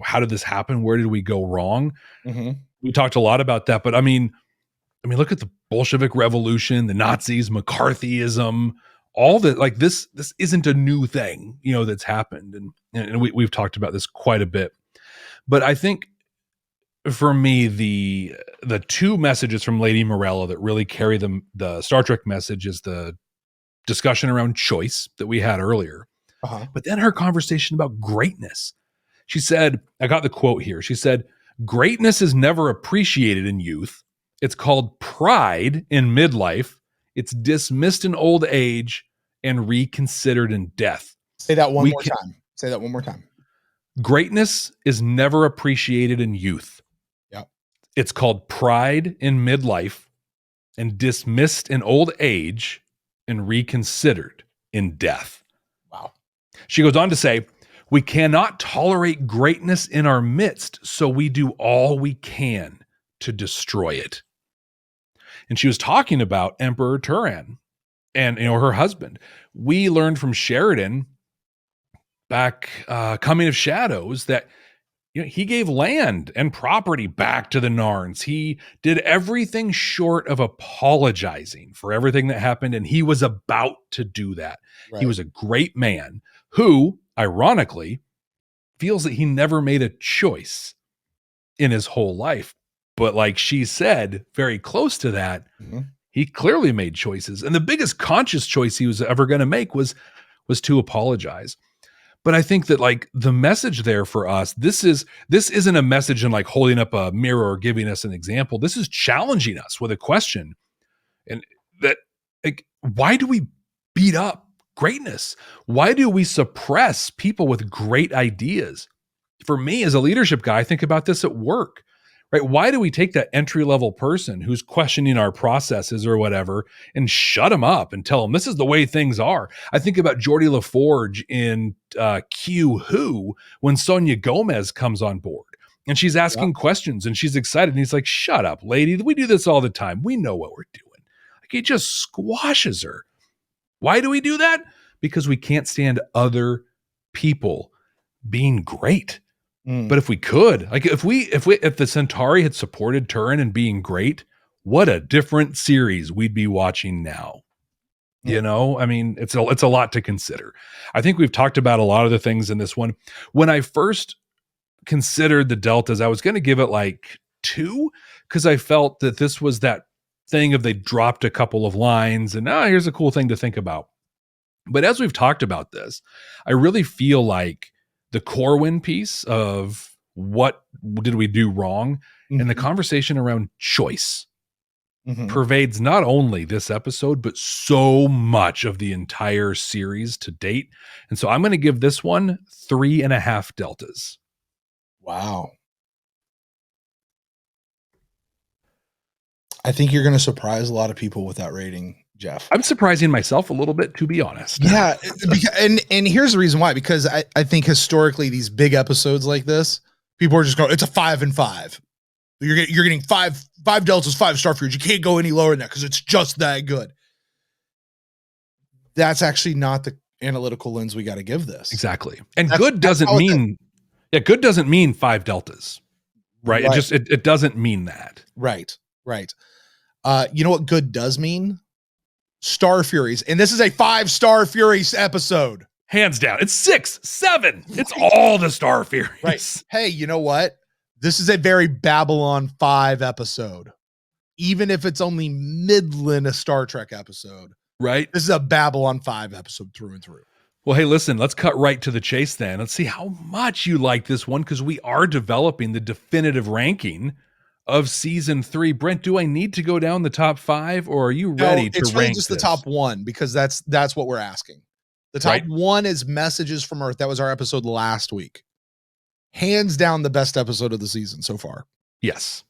how did this happen? Where did we go wrong? Mm-hmm. We talked a lot about that, but I mean, look at the Bolshevik Revolution, the Nazis, McCarthyism, all that. Like this isn't a new thing, that's happened, and we've talked about this quite a bit. But I think for me, the two messages from Lady Morella that really carry the Star Trek message is the discussion around choice that we had earlier. Uh-huh. But then her conversation about greatness. She said, I got the quote here. She said, greatness is never appreciated in youth. It's called pride in midlife. It's dismissed in old age and reconsidered in death. Say that one more time. Say that one more time. Greatness is never appreciated in youth. Yep. It's called pride in midlife and dismissed in old age and reconsidered in death. Wow. She goes on to say, we cannot tolerate greatness in our midst, so we do all we can to destroy it. And she was talking about Emperor Turan and her husband. We learned from Sheridan back Coming of Shadows that he gave land and property back to the Narns. He did everything short of apologizing for everything that happened, and he was about to do that. Right. He was a great man who, ironically, feels that he never made a choice in his whole life. But like she said, very close to that, he clearly made choices. And the biggest conscious choice he was ever going to make was to apologize. But I think that like the message there for us, this isn't a message in like holding up a mirror or giving us an example. This is challenging us with a question. And that, like, why do we beat up greatness? Why do we suppress people with great ideas? For me, as a leadership guy, I think about this at work, right? Why do we take that entry-level person who's questioning our processes or whatever and shut them up and tell them this is the way things are? I think about Geordie LaForge in Q Who when Sonia Gomez comes on board and she's asking questions and she's excited. And he's like, shut up, lady. We do this all the time. We know what we're doing. Like, he just squashes her. Why do we do that? Because we can't stand other people being great. But if we could, like, if the Centauri had supported Turin and being great, what a different series we'd be watching now. You know, I mean, it's a lot to consider. I think we've talked about a lot of the things in this one. When I first considered the deltas, I was going to give it like 2 because I felt that this was that thing of they dropped a couple of lines and here's a cool thing to think about. But as we've talked about this, I really feel like the Corwin piece of what did we do wrong and the conversation around choice pervades not only this episode, but so much of the entire series to date. And so I'm going to give this one 3.5 deltas. Wow. I think you're going to surprise a lot of people with that rating, Jeff. I'm surprising myself a little bit, to be honest. Yeah. And here's the reason why, because I think historically these big episodes like this, people are just going, it's a 5 and 5. You're getting five deltas, 5-star fears. You can't go any lower than that because it's just that good. That's actually not the analytical lens we got to give this. Exactly. And good doesn't mean, good doesn't mean 5 deltas, right? It doesn't mean that. Right. You know what good does mean? Star Furies. And this is a 5-star Furies episode. Hands down. It's 6, 7. It's all the Star Furies. Right. Hey, you know what? This is a very Babylon 5 episode. Even if it's only midland a Star Trek episode. Right. This is a Babylon 5 episode through and through. Well, hey, listen, let's cut right to the chase then. Let's see how much you like this one, because we are developing the definitive ranking of season 3. Brent, do I need to go down the top 5, or are you ready to rank? It's really just the top 1, because that's what we're asking. The top 1 is Messages from Earth. That was our episode last week. Hands down the best episode of the season so far. Yes.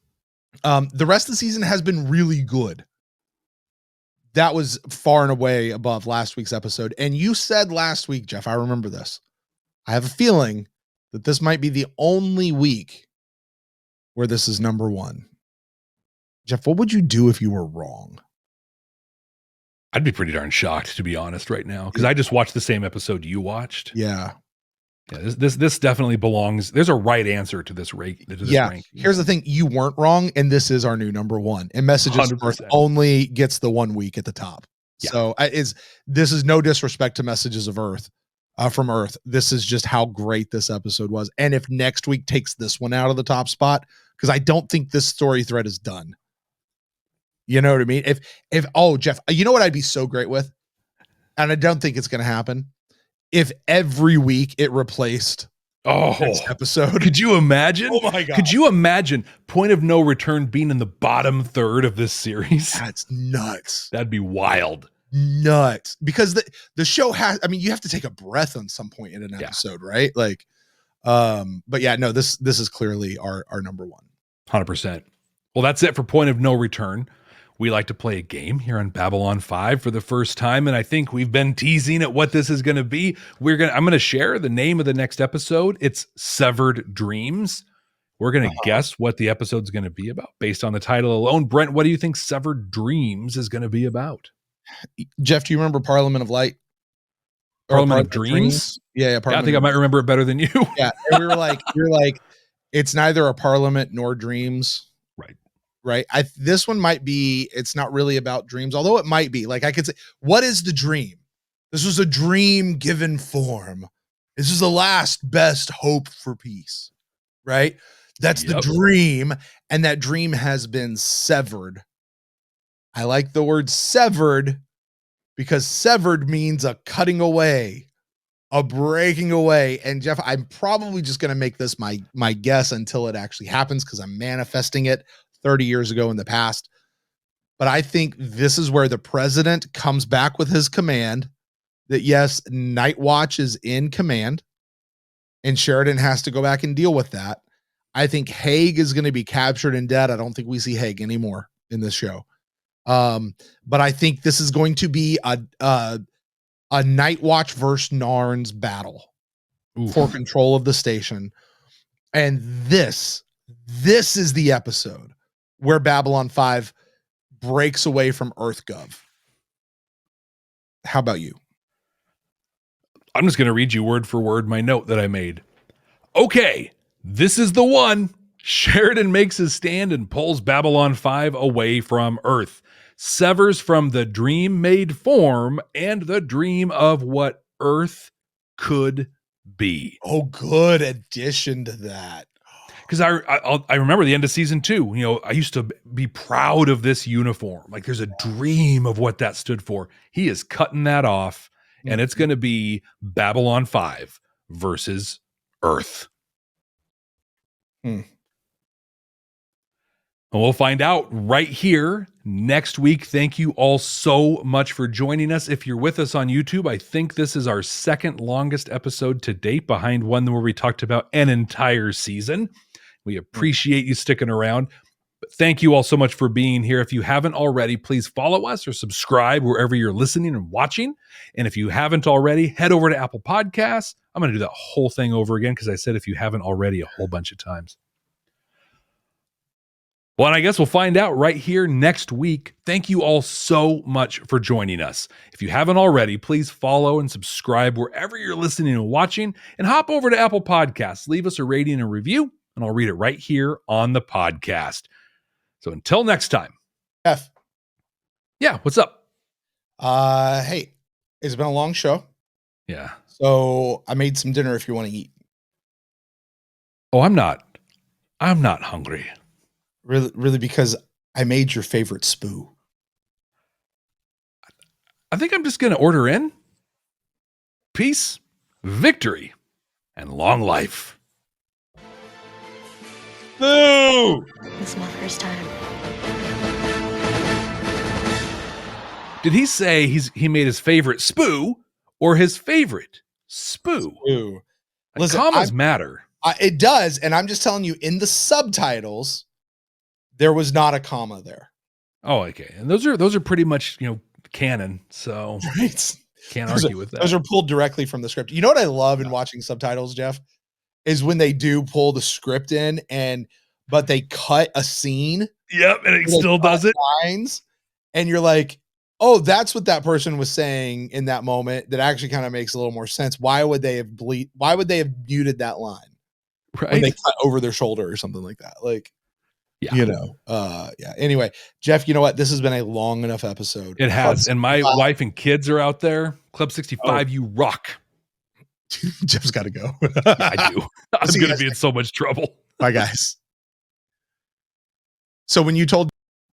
The rest of the season has been really good. That was far and away above last week's episode. And you said last week, Jeff, I remember this. I have a feeling that this might be the only week where this is number 1. Jeff, what would you do if you were wrong? I'd be pretty darn shocked, to be honest, right now, because I just watched the same episode you watched. Yeah. This definitely belongs. There's a right answer to this rank. Ranking. Here's the thing: you weren't wrong, and this is our new number 1. And Messages from Earth only gets the 1 week at the top. Yeah. So this is no disrespect to Messages of Earth, from Earth. This is just how great this episode was. And if next week takes this one out of the top spot, because I don't think this story thread is done. You know what I mean? If Jeff, you know what I'd be so great with, and I don't think it's going to happen. If every week it replaced this episode. Could you imagine? Oh my God. Could you imagine Point of No Return being in the bottom third of this series? That's nuts. That'd be wild. Nuts. Because the show has, I mean, you have to take a breath on some point in an episode, right? Like, but yeah, no, this is clearly our number 1. 100%. Well, that's it for Point of No Return. We like to play a game here on Babylon 5 for the first time, and I think we've been teasing at what this is going to be. I'm going to share the name of the next episode. It's Severed Dreams. We're going to guess what the episode's going to be about based on the title alone. Brent, what do you think Severed Dreams is going to be about? Jeff, do you remember Parliament of Light? Parliament of Dreams? Yeah, I think I might remember it better than you. Yeah, and you're like, it's neither a parliament nor dreams. Right. This one might be, it's not really about dreams, although it might be. Like, I could say, what is the dream? This was a dream given form. This is the last best hope for peace. Right. That's the dream. And that dream has been severed. I like the word severed because severed means a cutting away, a breaking away. And Jeff, I'm probably just going to make this my guess until it actually happens, because I'm manifesting it 30 years ago in the past. but I think this is where the president comes back with his command that yes, Nightwatch is in command and Sheridan has to go back and deal with that. I think Haig is going to be captured and dead. I don't think we see Haig anymore in this show. But I think this is going to be a Nightwatch versus Narn's battle for control of the station. And this is the episode where Babylon 5 breaks away from EarthGov. How about you? I'm just going to read you word for word my note that I made. Okay, this is the one. Sheridan makes his stand and pulls Babylon 5 away from Earth, severs from the dream-made form and the dream of what Earth could be. Oh, good addition to that. Because I remember the end of season 2. You know, I used to be proud of this uniform. Like there's a dream of what that stood for. He is cutting that off, and it's going to be Babylon 5 versus Earth. Hmm. And we'll find out right here next week. Thank you all so much for joining us. If you're with us on YouTube, I think this is our second longest episode to date, behind one where we talked about an entire season. We appreciate you sticking around. But thank you all so much for being here. If you haven't already, please follow us or subscribe wherever you're listening and watching. And if you haven't already, head over to Apple Podcasts. I'm going to do that whole thing over again because I said if you haven't already a whole bunch of times. Well, and I guess we'll find out right here next week. Thank you all so much for joining us. If you haven't already, please follow and subscribe wherever you're listening and watching, and hop over to Apple Podcasts. Leave us a rating and review, and I'll read it right here on the podcast. So until next time. F. Yeah, what's up? Hey, it's been a long show. Yeah. So I made some dinner if you want to eat. Oh, I'm not hungry. Really, because I made your favorite spoo. I think I'm just going to order in. Peace, victory, and long life. Spoo! This is my first time. Did he say he made his favorite spoo or his favorite spoo? Spoo. Like, Listen, commas matter. It does, and I'm just telling you, in the subtitles, there was not a comma there. Oh, okay. And those are pretty much, canon. So Right. Can't argue with that. Those are pulled directly from the script. You know what I love in watching subtitles, Jeff, is when they do pull the script in but they cut a scene. Yep, and it still does it. Lines, and you're like, oh, that's what that person was saying in that moment. That actually kind of makes a little more sense. Why would they have muted that line? Right. When they cut over their shoulder or something like that. Like, yeah. Yeah. Anyway, Jeff, you know what? This has been a long enough episode. It has. And my wife and kids are out there. Club 65, you rock. Jeff's got to go. Yeah, I do. I'm going to be in so much trouble. Bye, guys. So when you told